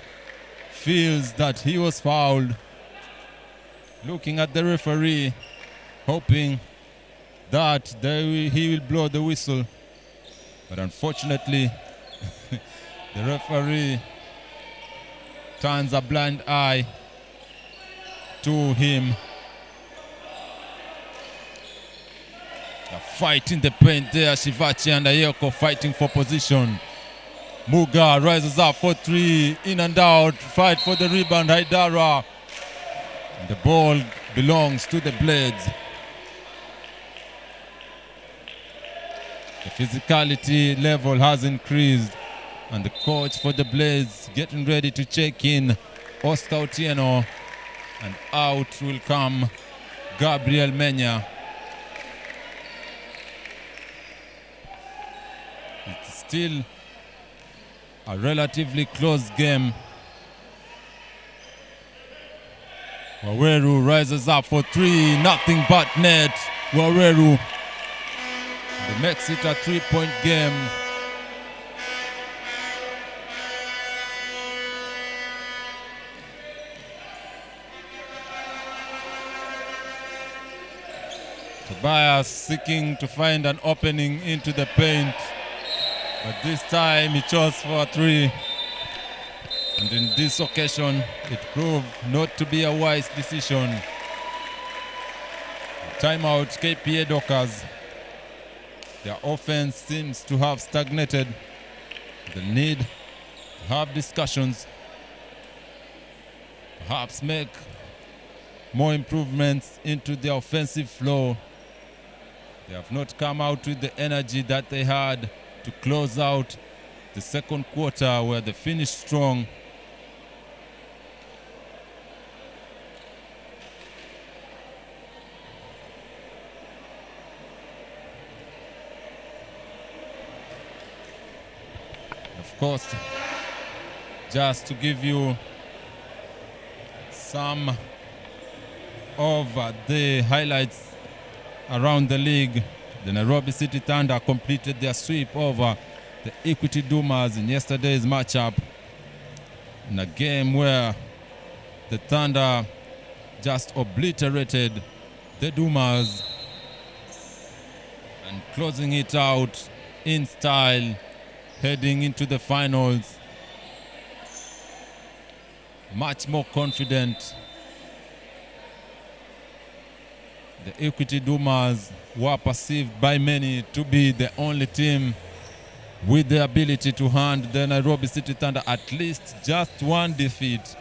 S1: feels that he was fouled. Looking at the referee, hoping that he will blow the whistle. But unfortunately, the referee turns a blind eye to him. The fight in the paint there. Shivachi and Ayeko fighting for position. Muga rises up for three. In and out. Fight for the rebound. Haidara. And the ball belongs to the Blades. The physicality level has increased. And the coach for the Blades getting ready to check in Oscar Otieno. And out will come Gabriel Menya. It's still a relatively close game. Waweru rises up for three, nothing but net. Waweru. It makes it a 3-point game. Tobias seeking to find an opening into the paint. But this time he chose for a three. And in this occasion, it proved not to be a wise decision. Timeout, KPA Dockers. Their offense seems to have stagnated. They need to have discussions. Perhaps make more improvements into their offensive flow. They have not come out with the energy that they had to close out the second quarter, where they finished strong. Of course, just to give you some of the highlights around the league, the Nairobi City Thunder completed their sweep over the Equity Doomers in yesterday's matchup, in a game where the Thunder just obliterated the Doomers and closing it out in style, heading into the finals much more confident. The Equity Doomers were perceived by many to be the only team with the ability to hand the Nairobi City Thunder at least just one defeat,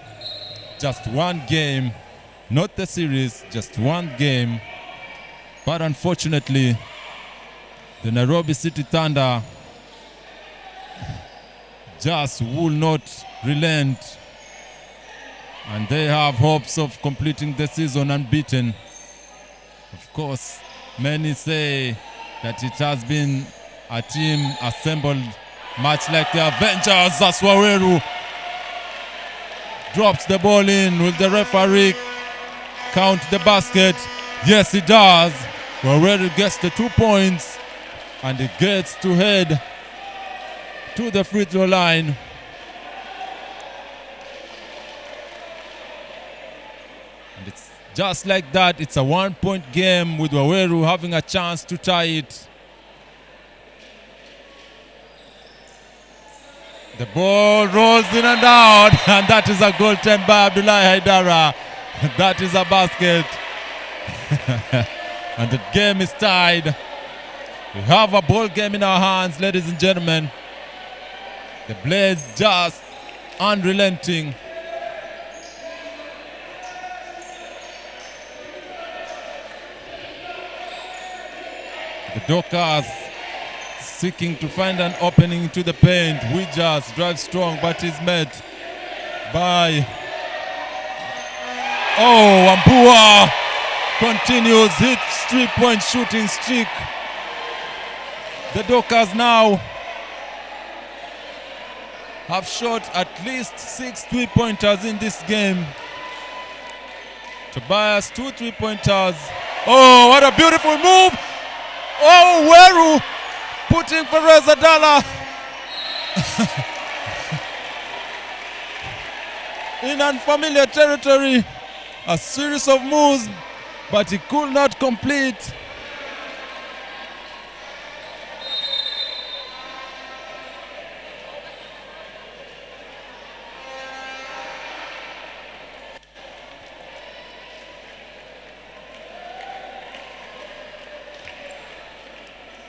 S1: just one game, not the series, just one game. But unfortunately, the Nairobi City Thunder just will not relent, and they have hopes of completing the season unbeaten. Of course, many say that it has been a team assembled much like the Avengers. As Waweru drops the ball in. Will the referee count the basket? Yes, he does. Waweru gets the 2 points, and he gets to head to the free throw line. And it's just like that. It's a 1-point game with Waweru having a chance to tie it. The ball rolls in and out, and that is a goal turned by Abdullahi Haidara. That is a basket. And the game is tied. We have a ball game in our hands, ladies and gentlemen. The Blades just unrelenting. The Dockers seeking to find an opening to the paint. We just drive strong, but is met by Ambua continues his 3-point shooting streak. The Dockers now have shot at least 6 3-pointers in this game. Tobias, 2 3-pointers. Oh, what a beautiful move! Oh, Weru putting Perez Adala in unfamiliar territory. A series of moves, but he could not complete.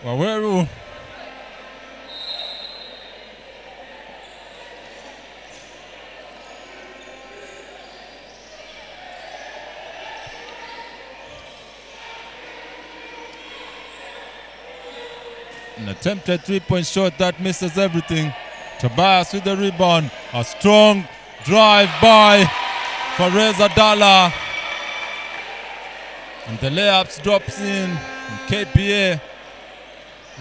S1: Waweru. An attempted 3-point shot that misses everything. Tobias with the rebound. A strong drive by Fares Adala. And the layups drops in. And KPA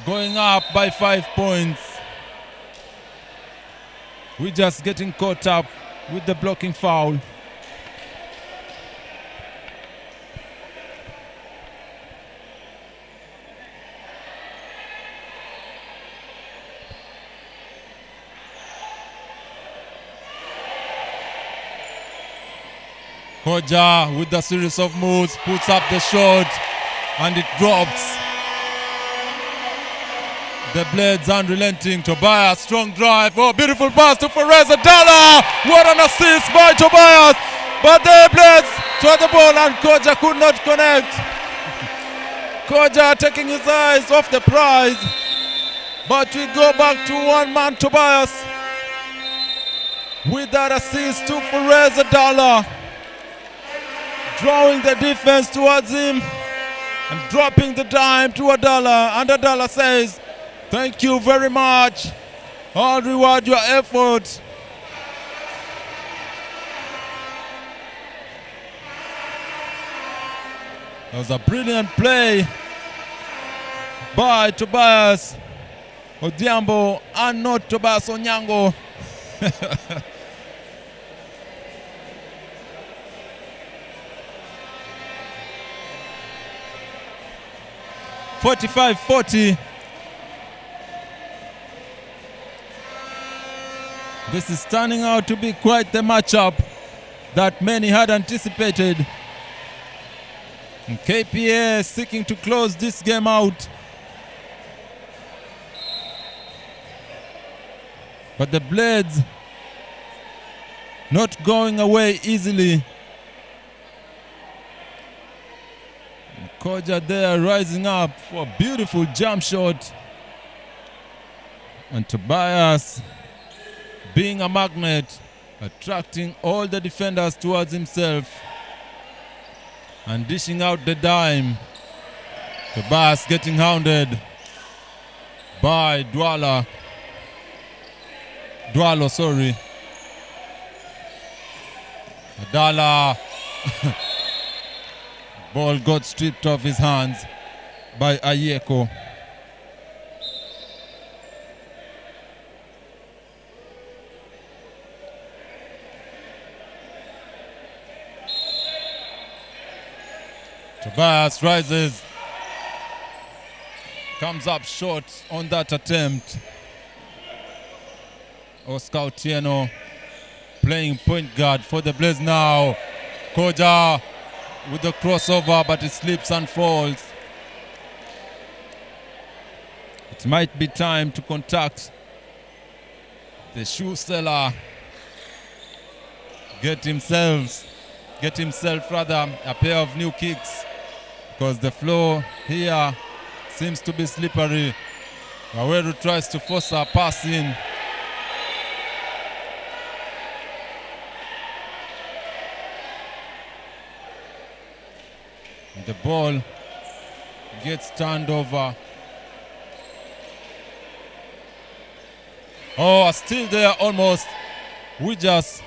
S1: going up by 5 points. We're just getting caught up with the blocking foul. Koja with the series of moves, puts up the shot and it drops. The Blades unrelenting. Tobias, strong drive. Oh, beautiful pass to Fares Adala. What an assist by Tobias. But the Blades try the ball and Koja could not connect. Koja taking his eyes off the prize. But we go back to one-man Tobias with that assist to Fares Adala. Drawing the defense towards him and dropping the dime to Adala. And Adala says, thank you very much. I'll reward your effort. That was a brilliant play by Tobias Odhiambo and not Tobias Onyango. 45-40. This is turning out to be quite the matchup that many had anticipated. And KPA seeking to close this game out. But the Blades not going away easily. Koja there rising up for a beautiful jump shot. And Tobias being a magnet, attracting all the defenders towards himself and dishing out the dime. Tobias getting hounded by Dwalo, sorry. Adala. Ball got stripped off his hands by Ayeko. Tobias rises. Comes up short on that attempt. Oscar Otieno playing point guard for the Blades now. Koja with the crossover, but it slips and falls. It might be time to contact the shoe seller. Get himself a pair of new kicks, because the floor here seems to be slippery. Waweru tries to force a pass in. The ball gets turned over. Oh, still there almost. We just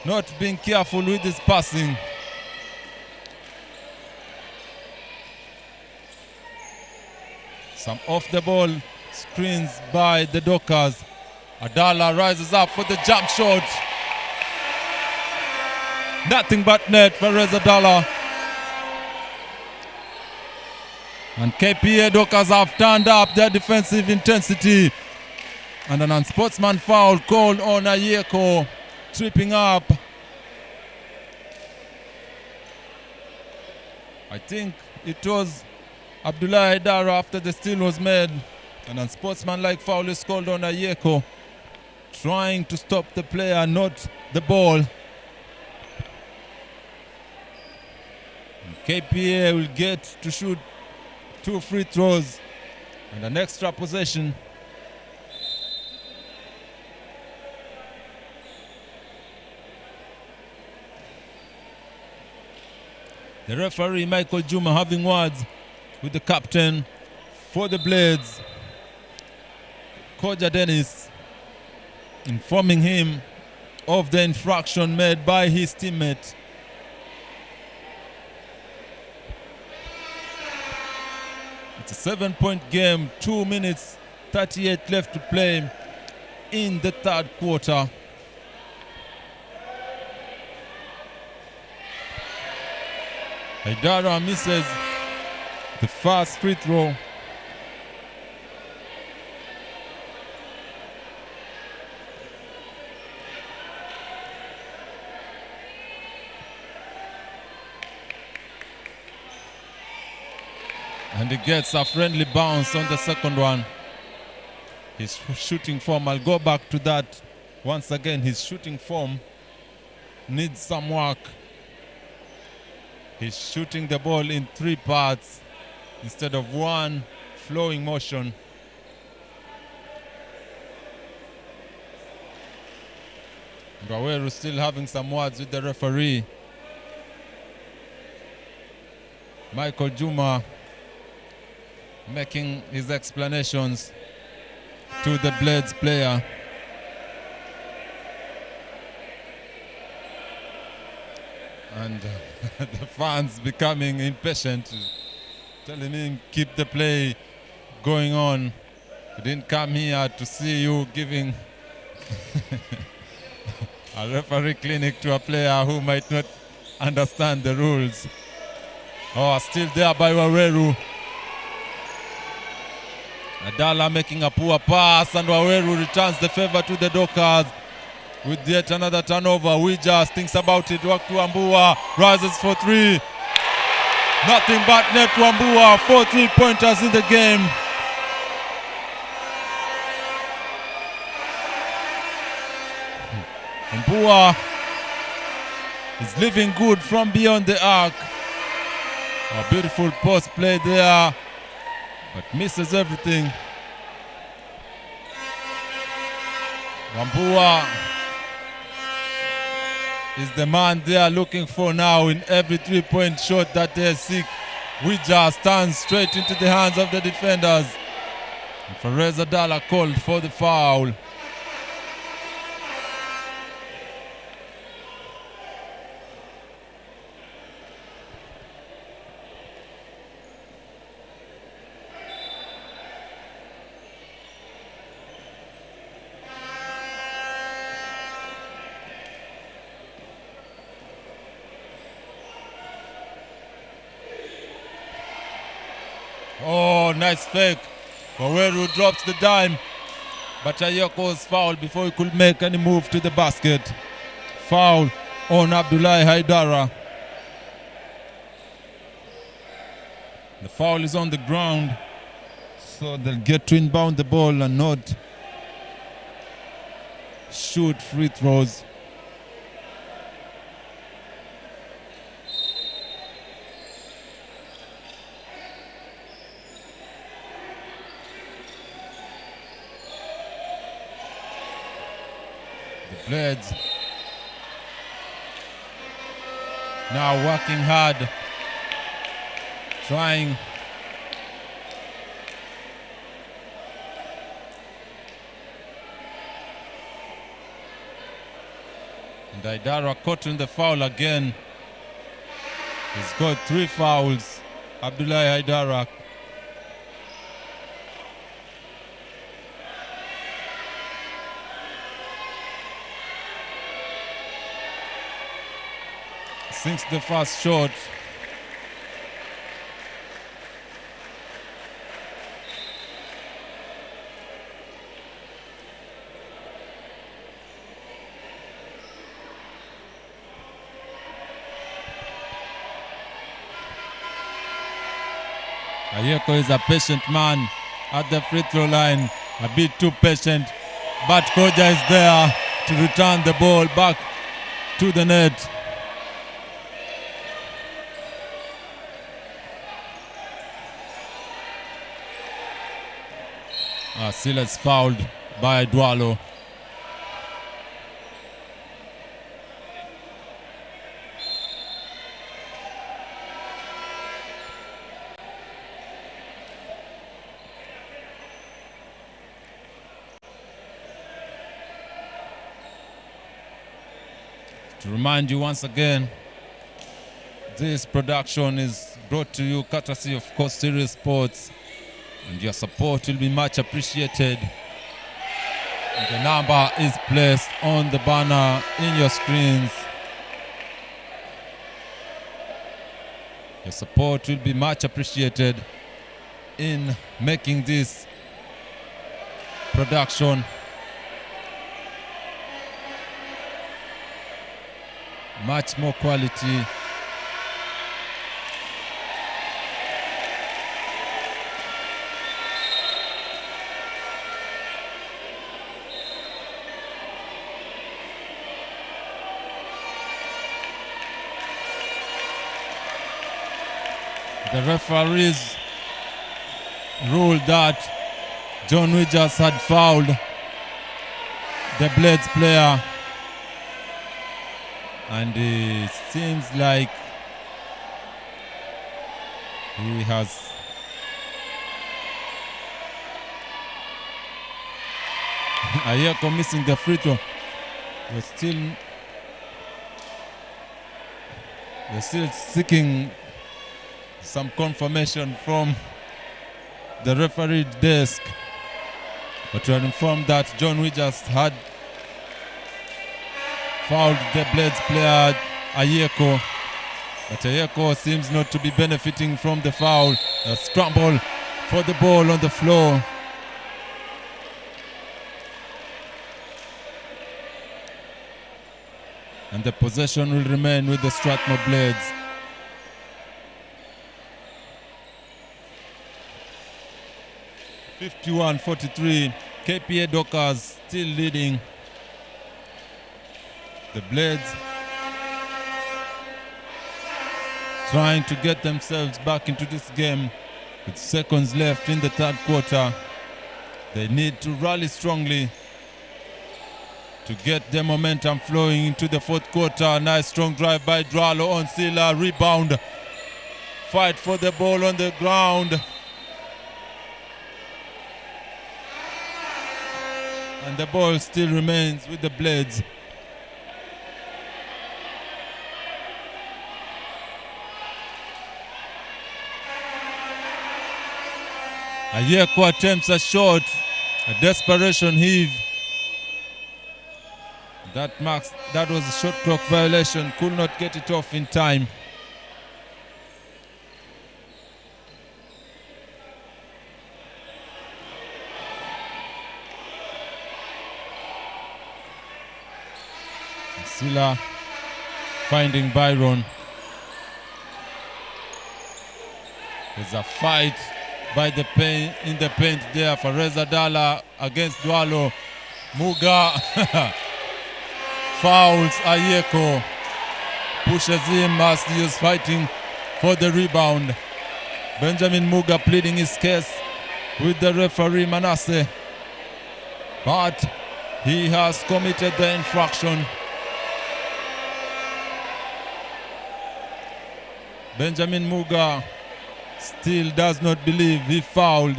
S1: not being careful with his passing. Some off the ball screens by the Dockers. Adala rises up for the jump shot. Nothing but net for Adala. And KPA Dockers have turned up their defensive intensity. And an unsportsman foul called on Ayeko, tripping up. I think it was Abdullah Haidara after the steal was made. An unsportsmanlike foul is called on Ayeko, trying to stop the player, not the ball. And KPA will get to shoot 2 free throws. And an extra possession. The referee, Michael Juma, having words with the captain for the Blades, Koja Dennis, informing him of the infraction made by his teammate. It's a 7-point game, 2 minutes 38 left to play in the third quarter. Haidara misses the first free throw. And he gets a friendly bounce on the second one. His shooting form, I'll go back to that once again. His shooting form needs some work. He's shooting the ball in 3 parts instead of one flowing motion. Gaweru still having some words with the referee. Michael Juma making his explanations to the Blades player. And the fans becoming impatient, telling him keep the play going on. We didn't come here to see you giving a referee clinic to a player who might not understand the rules. Oh, still there by Waweru. Adala making a poor pass, and Waweru returns the favor to the Dockers with yet another turnover. We just thinks about it. Work to Wambua, rises for 3. Nothing but net to Wambua. 4 3-pointers in the game. Wambua is living good from beyond the arc. A beautiful post play there, but misses everything. Wambua is the man they are looking for now in every 3-point shot that they seek. We just stands straight into the hands of the defenders. And Perez Adala called for the foul. Oh, nice fake. Waweru drops the dime, but Ayoko's foul before he could make any move to the basket. Foul on Abdullahi Haidara. The foul is on the ground, so they'll get to inbound the ball and not shoot free throws. Blades now working hard, trying and Haidara caught in the foul again. He's got 3 fouls, Abdullahi Haidara. Sinks the first shot. Ayeko is a patient man at the free throw line, a bit too patient, but Koja is there to return the ball back to the net. Silas fouled by Dwalo. To remind you once again, this production is brought to you courtesy of Coast Series Sports, and your support will be much appreciated. And the number is placed on the banner in your screens. Your support will be much appreciated in making this production much more quality. The referees ruled that John Widgers had fouled the Blades player, and it seems like he has Ayeko missing the free throw. They're still seeking some confirmation from the referee desk, but we are informed that John Widgers had fouled the Blades player Ayeko, but Ayeko seems not to be benefiting from the foul. A scramble for the ball on the floor. And the possession will remain with the Strathmore Blades. (51-43), KPA Dockers still leading. The Blades trying to get themselves back into this game with seconds left in the third quarter. They need to rally strongly to get the momentum flowing into the fourth quarter. Nice strong drive by Dwalo on Sila. Rebound. Fight for the ball on the ground. And the ball still remains with the Blades. Ayeko attempts a shot, a desperation heave. That was a shot clock violation, could not get it off in time. Sila finding Byron. There's a fight by the in the paint there for Reza Dala against Dwalo. Muga fouls Ayeko, pushes him as he is fighting for the rebound. Benjamin Muga pleading his case with the referee Manasseh, but he has committed the infraction. Benjamin Muga still does not believe he fouled.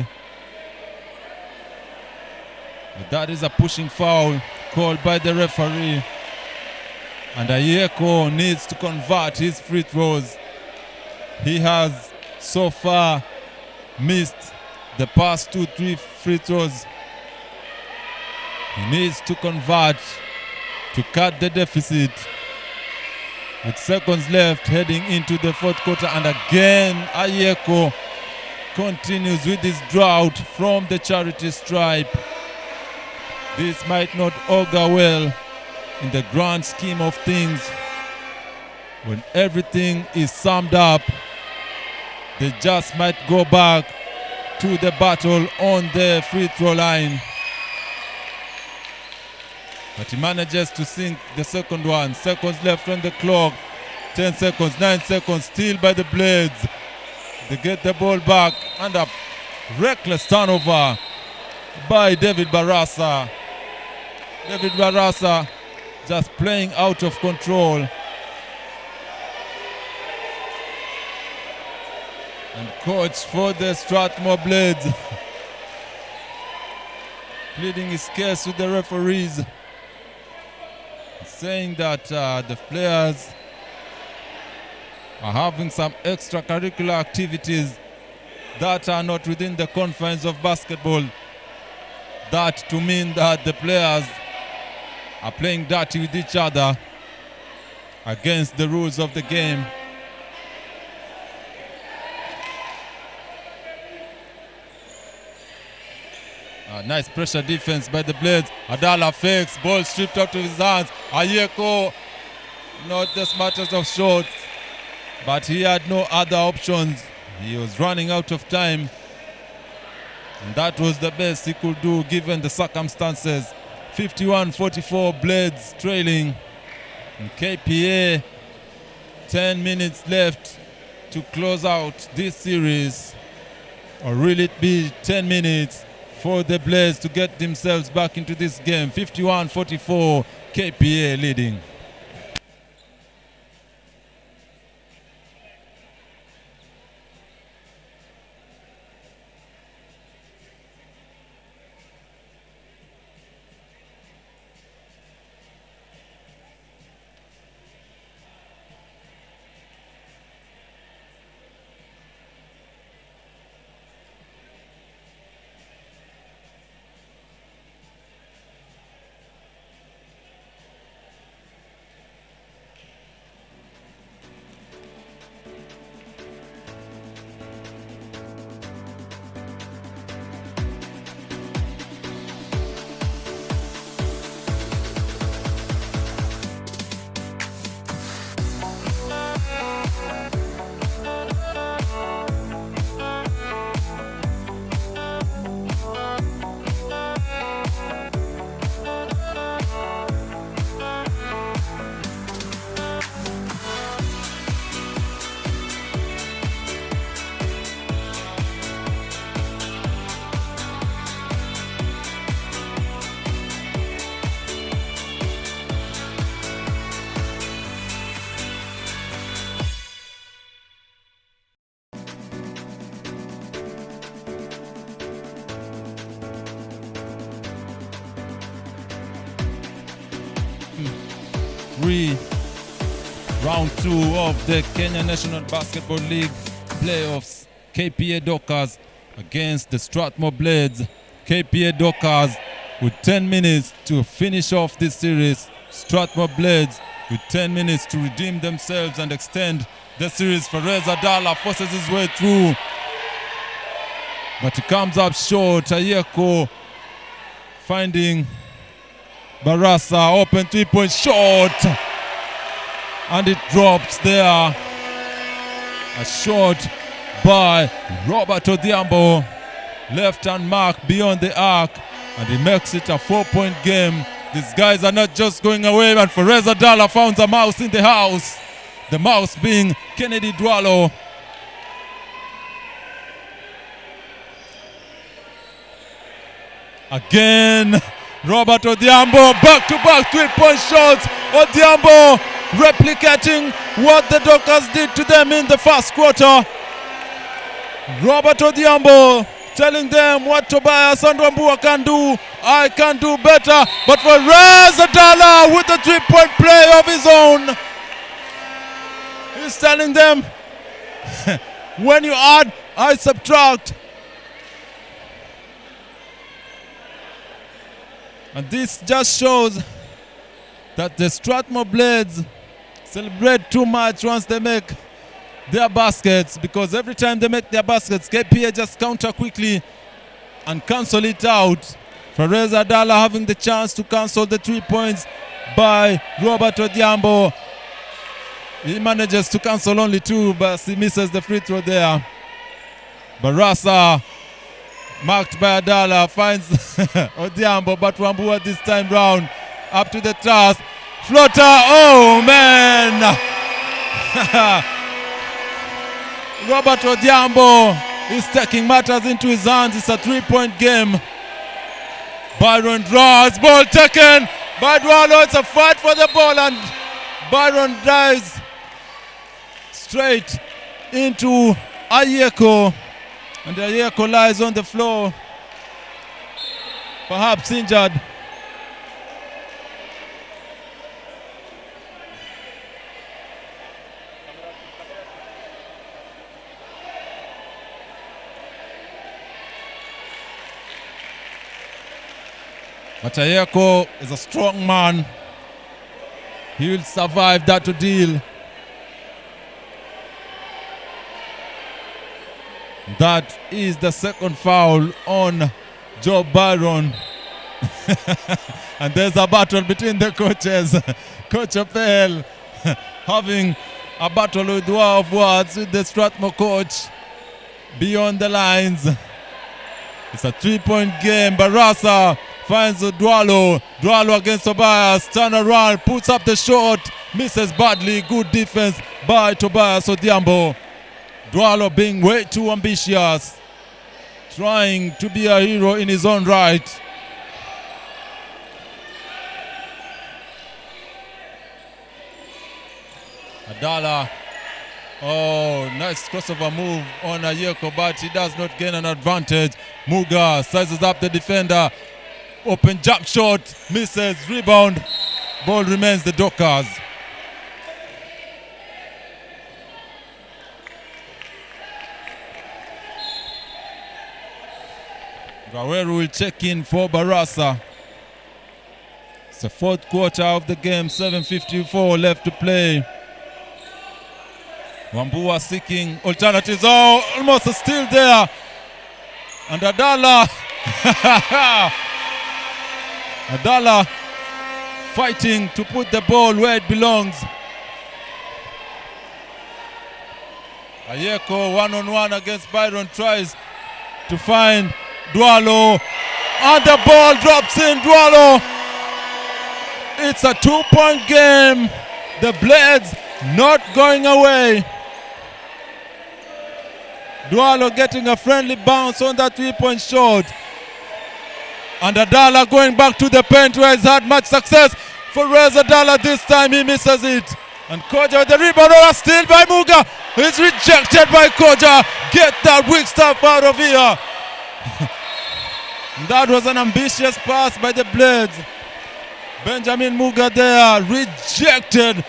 S1: But that is a pushing foul called by the referee. And Ayeko needs to convert his free throws. He has so far missed the past 2-3 free throws. He needs to convert to cut the deficit. With seconds left heading into the fourth quarter, and again Ayeko continues with his drought from the charity stripe. This might not augur well in the grand scheme of things. When everything is summed up, they just might go back to the battle on the free throw line. But he manages to sink the second one. Seconds left on the clock. 10 seconds, 9 seconds, still by the Blades. They get the ball back and a reckless turnover by David Barasa. David Barasa just playing out of control. And coach for the Strathmore Blades pleading his case with the referees, saying that the players are having some extracurricular activities that are not within the confines of basketball. That to mean that the players are playing dirty with each other against the rules of the game. Nice pressure defense by the Blades. Adala fakes, ball stripped out of his hands. Ayeko, not the smartest of shots, but he had no other options. He was running out of time, and that was the best he could do given the circumstances. 51-44, Blades trailing. And KPA, 10 minutes left to close out this series. Or will it be 10 minutes for the Blades to get themselves back into this game? 51-44, KPA leading. Round 2 of the Kenya National Basketball League playoffs. KPA Dockers against the Strathmore Blades. KPA Dockers with 10 minutes to finish off this series. Strathmore Blades with 10 minutes to redeem themselves and extend the series. Reza Dala forces his way through, but he comes up short. Ayeko finding Barasa, open three-point shot, and it drops there. A shot by Robert Odhiambo, left-hand mark beyond the arc, and he makes it a 4-point game. These guys are not just going away, and Reza Dala found a mouse in the house. The mouse being Kennedy Dwalo. Again, Robert Odhiambo, back-to-back three-point shots. Odhiambo replicating what the Dockers did to them in the first quarter. Robert Odhiambo telling them what Tobias and Wambua can do. I can do better. But for Reza Dala with a three-point play of his own, he's telling them, when you add, I subtract. And this just shows that the Strathmore Blades celebrate too much once they make their baskets, because every time they make their baskets, KPA just counter quickly and cancel it out. Reza Dala having the chance to cancel the 3 points by Robert Odhiambo. He manages to cancel only 2, but he misses the free throw there. Barasa, marked by Adala, finds Odhiambo, but Wambua this time round up to the task. Floater, oh man! Robert Odhiambo is taking matters into his hands. It's a 3-point game. Byron draws, ball taken by Dwalo. It's a fight for the ball and Byron dives straight into Ayeko. And Ayeko lies on the floor, perhaps injured. But Ayeko is a strong man. He will survive that ordeal. That is the second foul on Joe Byron. And there's a battle between the coaches. Coach KPL having a battle with war of words with the Strathmore coach beyond the lines. It's a 3-point game. Barasa finds Dwalo. Dwalo against Tobias. Turn around, puts up the shot. Misses badly. Good defense by Tobias Odhiambo. Dwalo being way too ambitious. Trying to be a hero in his own right. Adala. Oh, nice crossover move on Ayeko, but he does not gain an advantage. Muga sizes up the defender. Open jump shot, misses, rebound. Ball remains the Dockers. Waweru will check in for Barasa. It's the fourth quarter of the game, 7:54 left to play. Wambua seeking alternatives. Oh, almost still there. And Adala. Adala fighting to put the ball where it belongs. Ayeko one-on-one against Byron, tries to find Dwalo. And the ball drops in. Dwalo. It's a 2-point game. The Blades not going away. Dwalo getting a friendly bounce on that 3-point shot. And Adala going back to the paint where he's had much success. For Reza Adala this time he misses it. And Koja with the rebound, or a steal by Muga. It's rejected by Koja. Get that weak stuff out of here. That was an ambitious pass by the Blades. Benjamin Muga there, rejected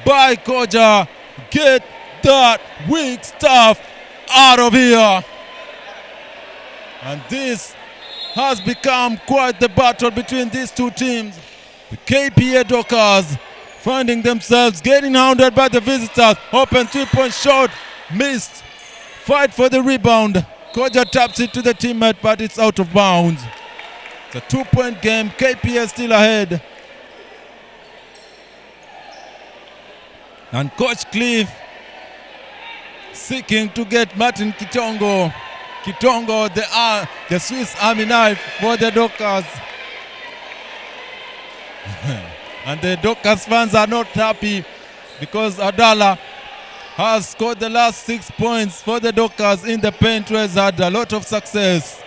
S1: by Koja. Get that weak stuff out of here. And this has become quite the battle between these two teams. The KPA Dockers finding themselves getting hounded by the visitors. Open 3-point shot, missed. Fight for the rebound. Koja taps it to the teammate, but it's out of bounds. It's a 2-point game. KPA still ahead. And Coach Cliff seeking to get Martin Kitongo. Kitongo, the Swiss Army knife for the Dockers. And the Dockers fans are not happy because Adala has scored the last 6 points for the Dockers in the paint, where he's had a lot of success.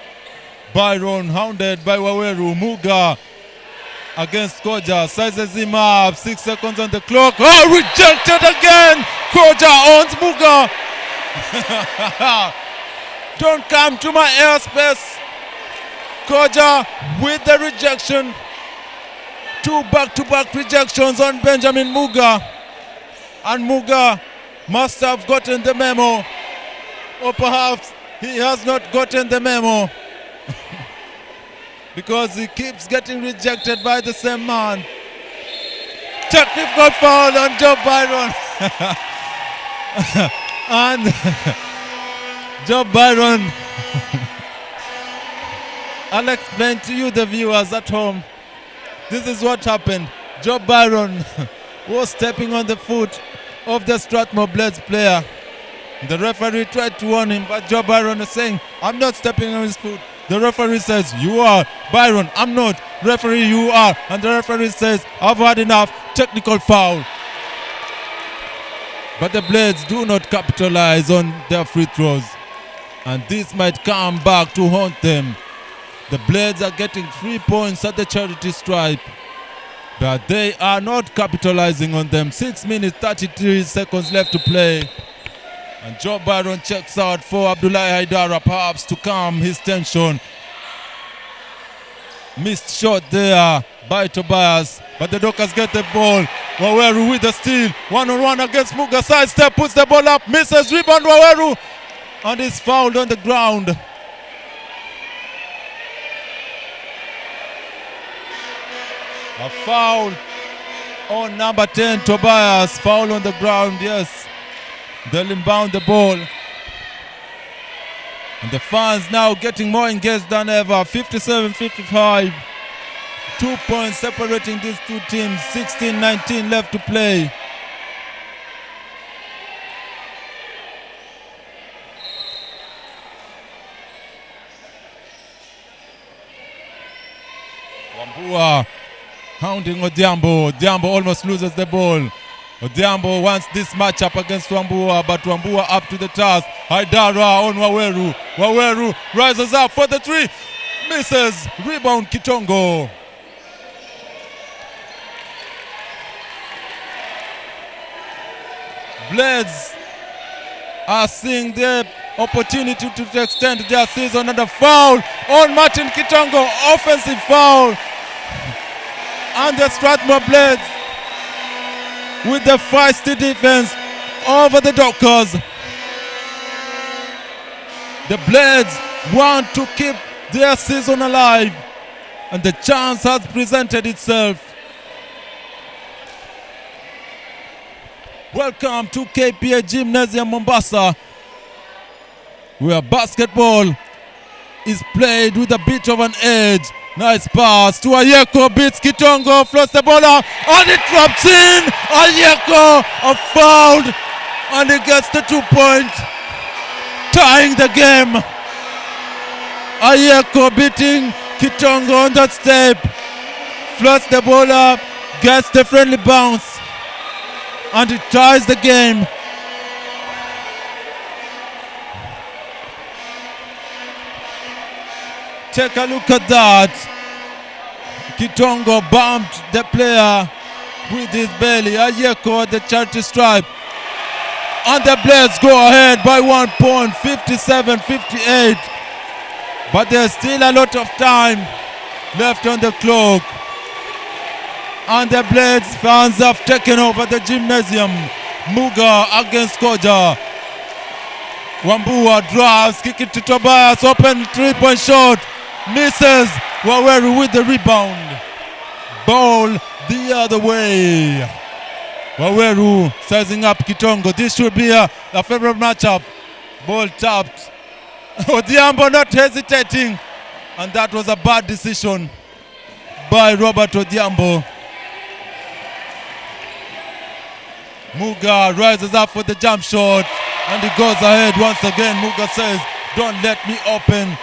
S1: Byron hounded by Waweru. Muga against Koja, sizes him up. 6 seconds on the clock. Oh, rejected again. Koja owns Muga. Don't come to my airspace. Koja with the rejection. 2 back-to-back rejections on Benjamin Muga. And Muga must have gotten the memo. Or perhaps he has not gotten the memo. Because he keeps getting rejected by the same man. Technical foul on Joe Byron. And Joe Byron, I'll explain to you, the viewers at home. This is what happened. Joe Byron was stepping on the foot of the Strathmore Blades player. The referee tried to warn him, but Joe Byron is saying, I'm not stepping on his foot. The referee says, you are. Byron, I'm not. Referee, you are. And the referee says, I've had enough. Technical foul. But the Blades do not capitalize on their free throws. And this might come back to haunt them. The Blades are getting 3 points at the charity stripe, but they are not capitalizing on them. 6 minutes 33 seconds left to play. And Joe Byron checks out for Abdullahi Haidara, perhaps to calm his tension. Missed shot there by Tobias, but the Dockers get the ball. Waweru with the steal, 1-on-1 against Muga. Sidestep, puts the ball up, misses, rebound Waweru, and is fouled on the ground. A foul on number 10, Tobias. Foul on the ground, yes. They'll inbound the ball. And the fans now getting more engaged than ever. 57-55. 2 points separating these two teams. 16-19 left to play. Wambua hounding Odhiambo. Odhiambo almost loses the ball. Odhiambo wants this matchup against Wambua, but Wambua up to the task. Haidara on Waweru. Waweru rises up for the three. Misses. Rebound Kitongo. Blades are seeing the opportunity to extend their season, and a foul on Martin Kitongo. Offensive foul. And the Strathmore Blades with the feisty defense over the Dockers. The Blades want to keep their season alive, and the chance has presented itself. Welcome to KPA Gymnasium Mombasa, where basketball is played with a bit of an edge. Nice pass to Ayeko, beats Kitongo, floats the ball out, and it drops in. Ayeko fouled, and he gets the 2 point, tying the game. Ayeko beating Kitongo on that step, floats the ball up, gets the friendly bounce, and it ties the game. Take a look at that. Kitongo bumped the player with his belly. Ayeko at the charity stripe. And the Blades go ahead by 1 point, 57-58. But there's still a lot of time left on the clock. And the Blades fans have taken over the gymnasium. Muga against Koja. Wambua drives, kick it to Tobias, open 3-point shot. Misses. Waweru with the rebound. Ball the other way. Waweru sizing up Kitongo. This should be a favorite matchup. Ball tapped. Odhiambo not hesitating. And that was a bad decision by Robert Odhiambo. Muga rises up for the jump shot, and he goes ahead once again. Muga says, don't let me open.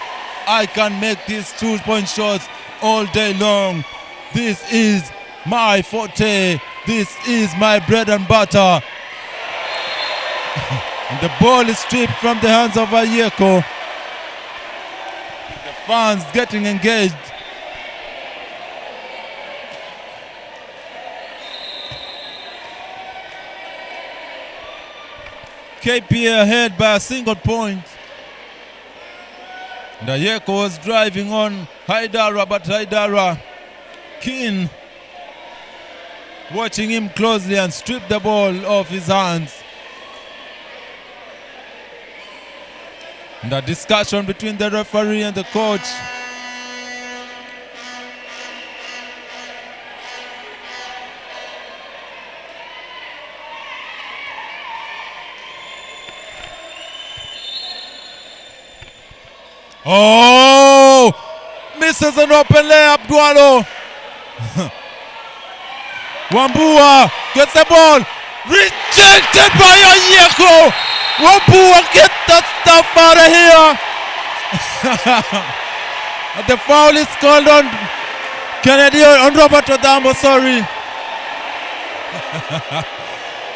S1: I can make these 2-point shots all day long. This is my forte. This is my bread and butter. And the ball is stripped from the hands of Ayeko. The fans getting engaged. KPA ahead by a single point. And Ayeko was driving on Haidara, but Haidara keen, watching him closely, and stripped the ball off his hands. And a discussion between the referee and the coach. Oh! Misses an open layup, Dualo. Wambua gets the ball. Rejected by Ayeko. Wambua, get that stuff out of here. And the foul is called on Kennedy, on Robert Odhiambo, sorry.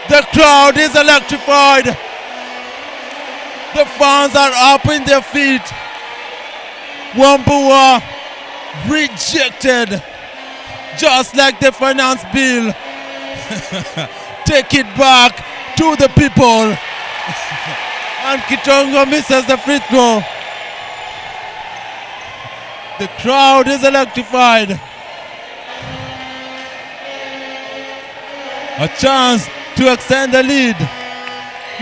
S1: The crowd is electrified. The fans are up in their feet. Wambua Rejected. Just like the finance bill. Take it back to the people. And Kitongo misses the free throw. The crowd is electrified. A chance to extend the lead.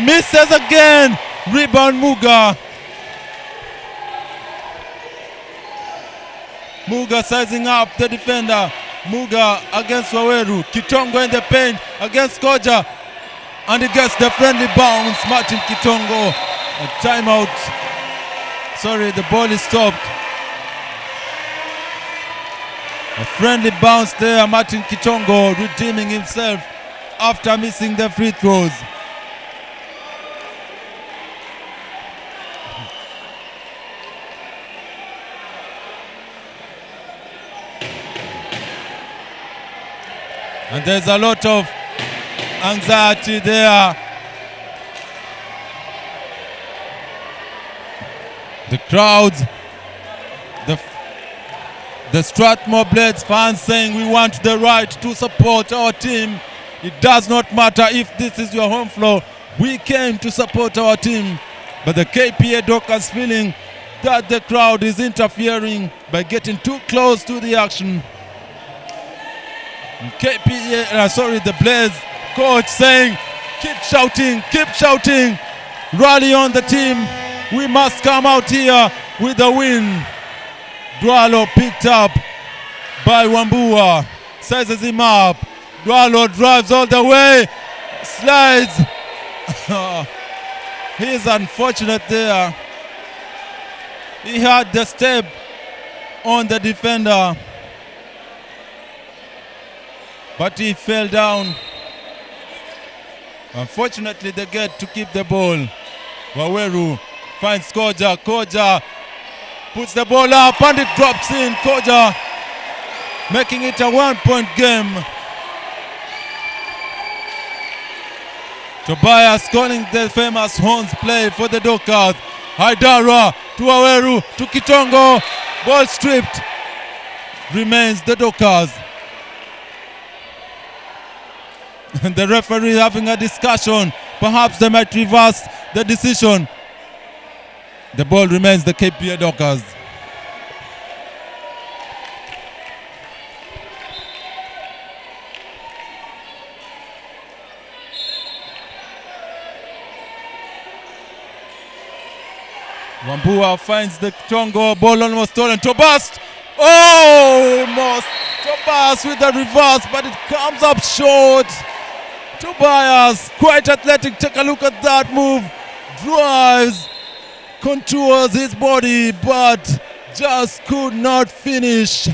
S1: Misses again. Rebound Muga. Muga sizing up the defender. Muga against Waweru. Kitongo in the paint against Koja. And he gets the friendly bounce. Martin Kitongo. A timeout. Sorry, the ball is stopped. A friendly bounce there. Martin Kitongo redeeming himself after missing the free throws. And there's a lot of anxiety there. The crowds, the Strathmore Blades fans saying we want the right to support our team. It does not matter if this is your home floor. We came to support our team. But the KPA Dockers feeling that the crowd is interfering by getting too close to the action. The Blades coach saying, keep shouting, rally on the team. We must come out here with a win. Dwalo picked up by Wambua, sizes him up. Dwalo drives all the way, slides. He's unfortunate there. He had the step on the defender, but he fell down. Unfortunately, they get to keep the ball. Waweru finds Koja. Koja puts the ball up and it drops in. Koja making it a 1-point game. Tobias calling the famous horns play for the Dockers. Haidara to Waweru to Kitongo. Ball stripped. Remains the Dockers. And the referee having a discussion. Perhaps they might reverse the decision. The ball remains the KPA Dockers. Wambua finds the Tongo. Ball almost stolen. Tobias. Almost. Tobias with the reverse, but it comes up short. Tobias, quite athletic. Take a look at that move. Drives, contours his body, but just could not finish.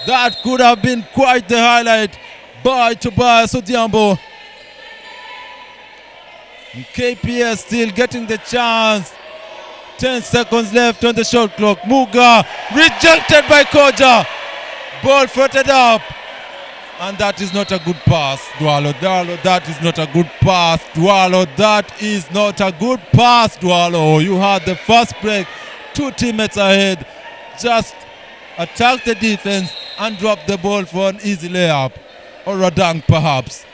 S1: That could have been quite the highlight by Tobias Odhiambo. KPS still getting the chance. 10 seconds left on the shot clock. Muga rejected by Koja. Ball floated up. And that is not a good pass, Dwalo. That is not a good pass, Dwalo. That is not a good pass, Dwalo. You had the first break, 2 teammates ahead. Just attack the defense and drop the ball for an easy layup. Or a dunk, perhaps.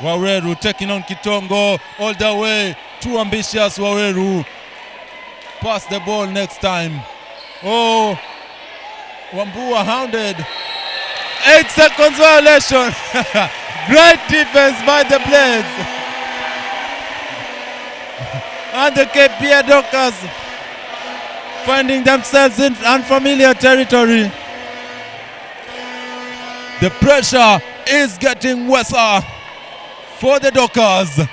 S1: Waweru taking on Kitongo all the way. Too ambitious, Waweru. Pass the ball next time. Oh, Wambua hounded. 8 seconds violation. Great defense by the Blades. And the KPA Dockers finding themselves in unfamiliar territory. The pressure is getting worse for the Dockers.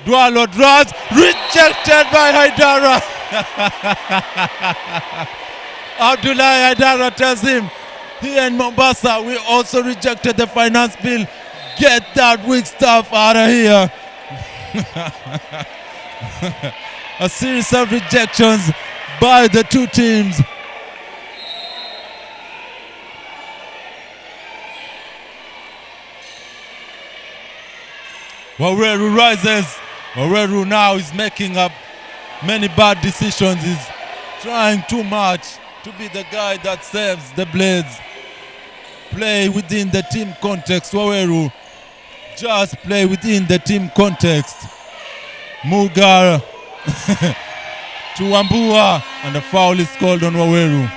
S1: Dwalo drives, rejected by Haidara. Abdullah Haidara tells him, here in Mombasa, we also rejected the finance bill. Get that weak stuff out of here. A series of rejections by the two teams. Waweru rises. Waweru now is making a many bad decisions. He's trying too much to be the guy that saves the Blades. Play within the team context, Waweru. Just play within the team context. Muga to Wambua, and a foul is called on Waweru.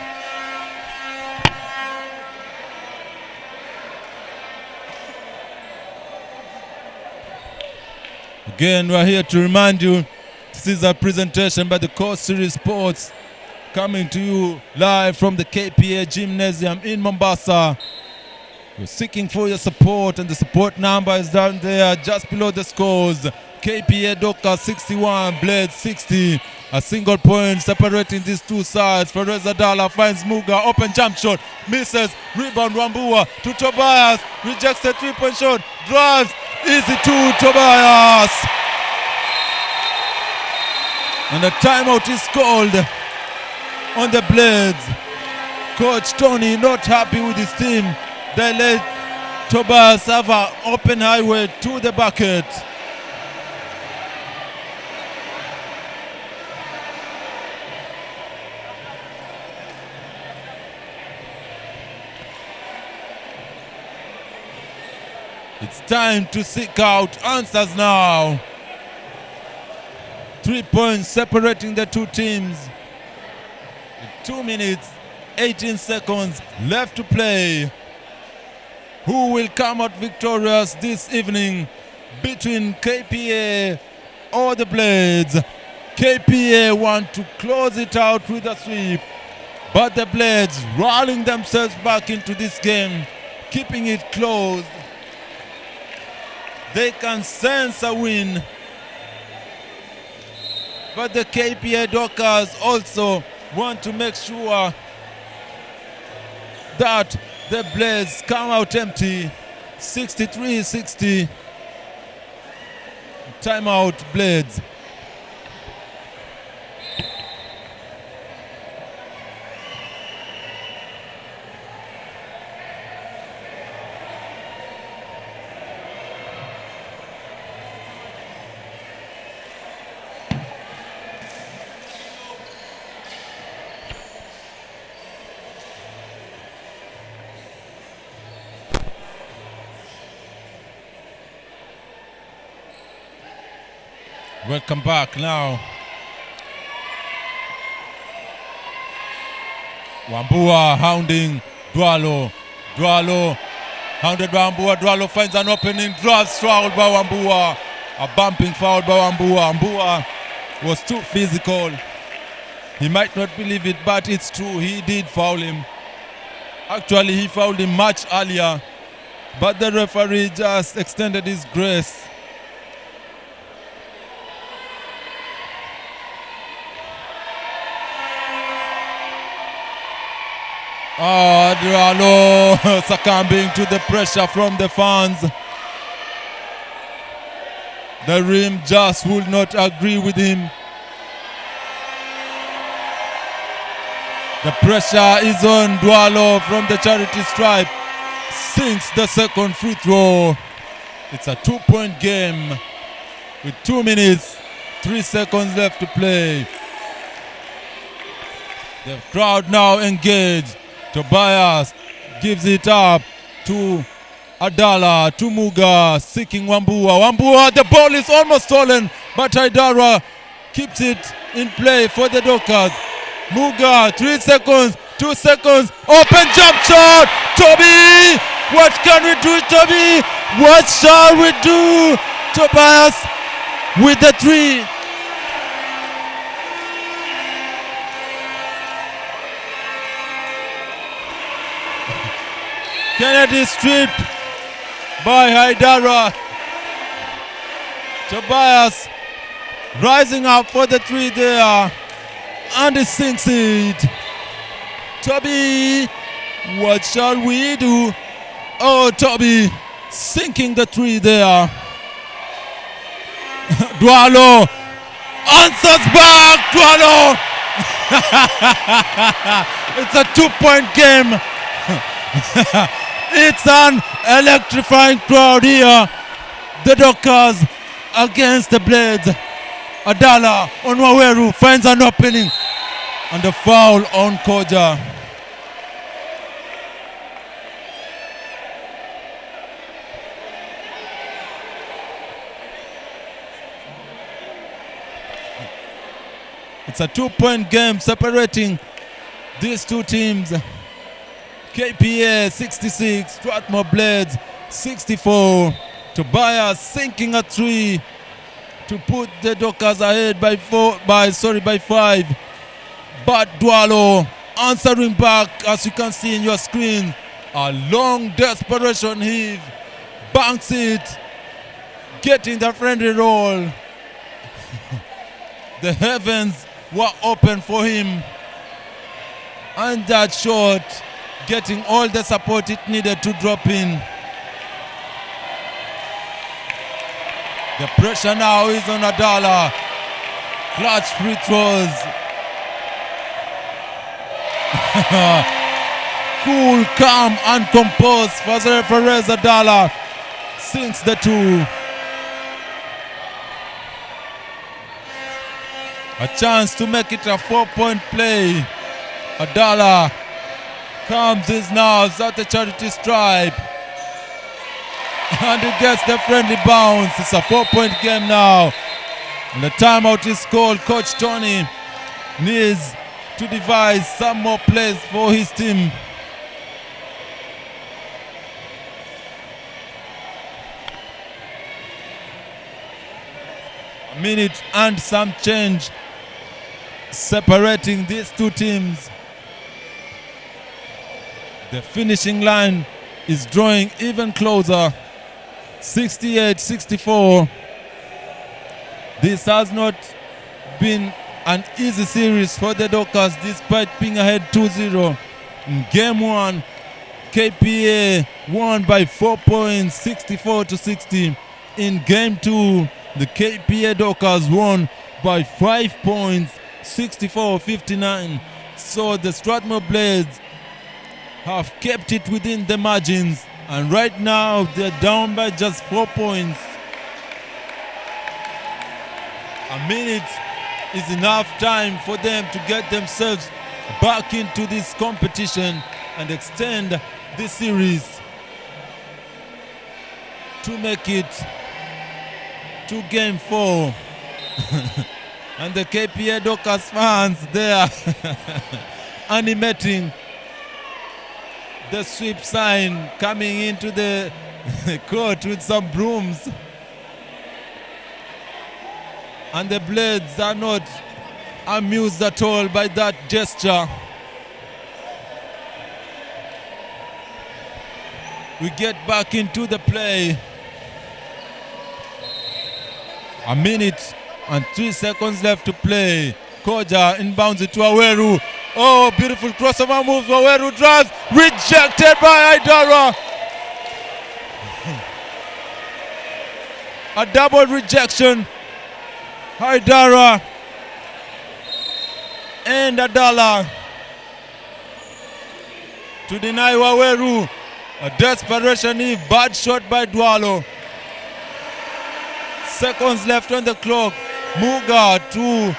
S1: Again, we're here to remind you, this is a presentation by the Core Series Sports, coming to you live from the KPA Gymnasium in Mombasa. We're seeking for your support, and the support number is down there just below the scores. KPA Dockers 61, Blades 60. A single point separating these two sides. Fereza Dala finds Muga, open jump shot, misses, rebound Wambua to Tobias, rejects the 3-point shot, drives, easy to Tobias. And a timeout is called on the Blades. Coach Tony not happy with his team. They let Tobias have an open highway to the bucket. It's time to seek out answers now. 3 points separating the two teams. 2 minutes, 18 seconds left to play. Who will come out victorious this evening between KPA or the Blades? KPA want to close it out with a sweep, but the Blades rolling themselves back into this game, keeping it close. They can sense a win, but the KPA Dockers also want to make sure that the Blades come out empty. 63-60. Timeout, Blades. Welcome back now. Wambua hounding Dwalo. Dwalo hounded by Wambua. Dwalo finds an opening, drives, fouled by Wambua. A bumping foul by Wambua. Wambua was too physical. He might not believe it, but it's true. He did foul him. Actually, he fouled him much earlier, but the referee just extended his grace. Oh, Dwalo succumbing to the pressure from the fans. The rim just would not agree with him. The pressure is on Dwalo from the charity stripe. Sinks the second free throw. It's a 2-point game with 2 minutes, 3 seconds left to play. The crowd now engaged. Tobias gives it up to Adala, to Muga, seeking Wambua. Wambua, the ball is almost stolen, but Haidara keeps it in play for the Dockers. Muga, 3 seconds, 2 seconds, open jump shot! Toby! What can we do, Toby? What shall we do? Tobias with the 3. Kennedy stripped by Haidara. Tobias rising up for the 3 there, and he sinks it. Toby, what shall we do? Oh, Toby sinking the 3 there. Dwalo answers back. Dwalo. It's a 2-point game. It's an electrifying crowd here. The Dockers against the Blades. Adala on Waweru finds an opening. And the foul on Koja. It's a 2-point game separating these two teams. KPA 66, Strathmore Blades 64. Tobias sinking a 3 to put the Dockers ahead by 5. But Dwalo answering back, as you can see in your screen. A long desperation heave. Banks it. Getting the friendly roll. The heavens were open for him. And that shot getting all the support it needed to drop in. The pressure now is on Adala. Clutch free throws. Cool, calm, and composed for Perez. Adala sinks the 2. A chance to make it a 4-point play. Adala calms his nerves at the charity stripe. And he gets the friendly bounce. It's a 4-point game now. And the timeout is called. Coach Tony needs to devise some more plays for his team. A minute and some change separating these two teams. The finishing line is drawing even closer. 68-64. This has not been an easy series for the Dockers despite being ahead 2-0. In game 1, KPA won by 4 points, 64-60. In game 2, the KPA Dockers won by 5 points, 64-59. So the Strathmore Blades have kept it within the margins, and right now they're down by just 4 points. A minute is enough time for them to get themselves back into this competition and extend this series to make it to game 4. And the KPA Dockers fans there animating the sweep sign, coming into the court with some brooms. And the Blades are not amused at all by that gesture. We get back into the play. A minute and 3 seconds left to play. Koja inbounds it to Waweru. Oh, beautiful crossover move. Waweru drives. Rejected by Idara. A double rejection. Idara and Adala to deny Waweru. A desperation heave. Bad shot by Dwalo. Seconds left on the clock. Muga to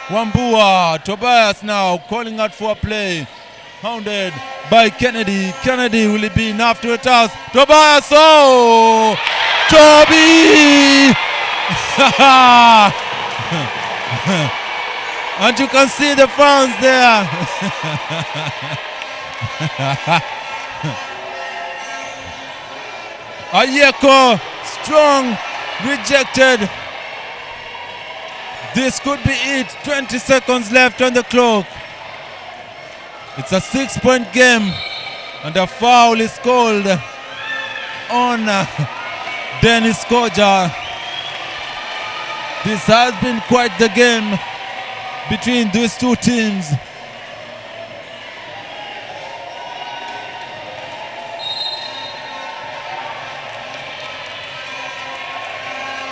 S1: Wambua. Tobias now calling out for a play. Hounded by Kennedy. Kennedy, will it be enough to a task? Tobias, oh! Toby! And you can see the fans there. Ayeko, strong, rejected. This could be it. 20 seconds left on the clock. It's a 6-point game, and a foul is called on Dennis Koja. This has been quite the game between these two teams.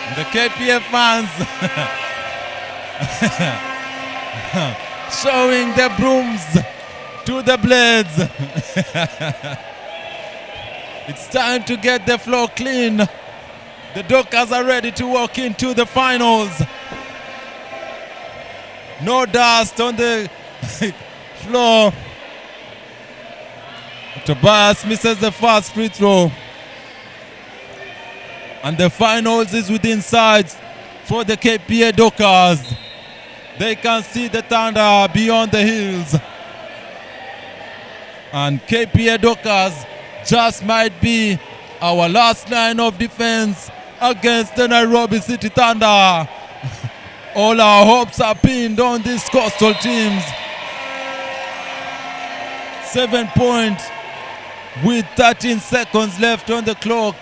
S1: And the KPF fans showing the brooms to the Blades. It's time to get the floor clean. The Dockers are ready to walk into the finals. No dust on the floor. Tobias misses the first free throw. And the finals is within sight for the KPA Dockers. They can see the thunder beyond the hills. And KPA Dockers just might be our last line of defense against the Nairobi City Thunder. All our hopes are pinned on these coastal teams. 7 points with 13 seconds left on the clock.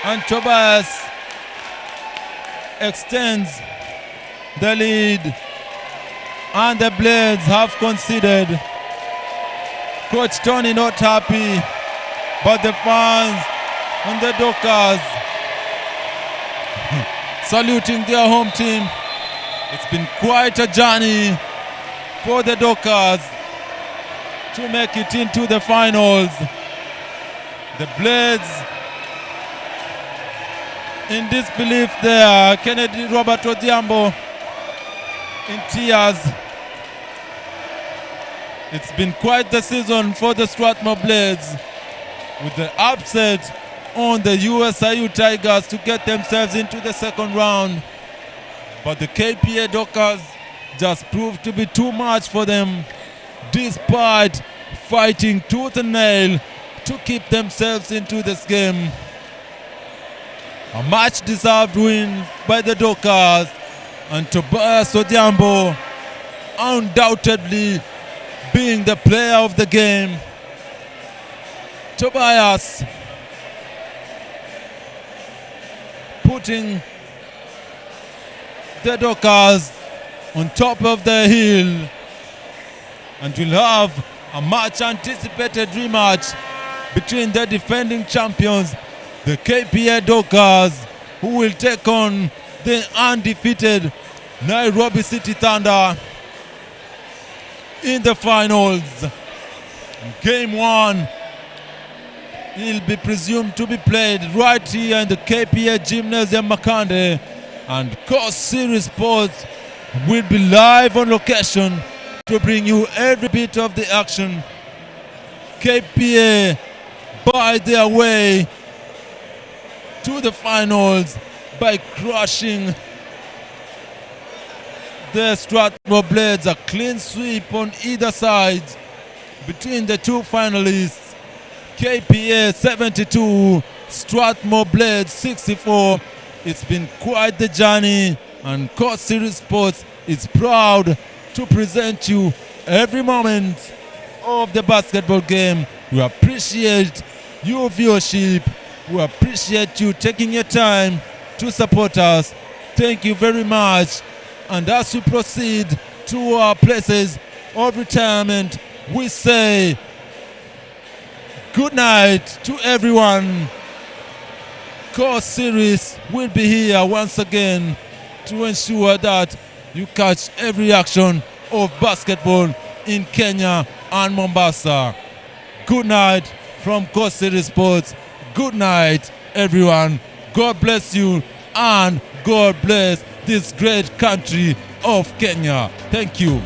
S1: And Tobias extends the lead, and the Blades have conceded. Coach Tony not happy, but the fans and the Dockers saluting their home team. It's been quite a journey for the Dockers to make it into the finals. The Blades in disbelief there. Kennedy Robert Odhiambo in tears. It's been quite the season for the Strathmore Blades, with the upset on the USIU Tigers to get themselves into the second round. But the KPA Dockers just proved to be too much for them, despite fighting tooth and nail to keep themselves into this game. A much-deserved win by the Dockers, and Tobias Odhiambo undoubtedly being the player of the game. Tobias putting the Dockers on top of the hill, and we'll have a much-anticipated rematch between the defending champions, the KPA Dockers, who will take on the undefeated Nairobi City Thunder in the finals. Game 1 will be presumed to be played right here in the KPA Gymnasium Makande, and Coast Series Sports will be live on location to bring you every bit of the action. KPA buy their way to the finals by crushing the Strathmore Blades. A clean sweep on either side between the two finalists. KPA 72, Strathmore Blades 64. It's been quite the journey, and Coast Series Sports is proud to present you every moment of the basketball game. We appreciate your viewership. We appreciate you taking your time to support us. Thank you very much. And as we proceed to our places of retirement, we say good night to everyone. Coast Series will be here once again to ensure that you catch every action of basketball in Kenya and Mombasa. Good night from Coast Series Sports. Good night, everyone. God bless you, and God bless this great country of Kenya. Thank you.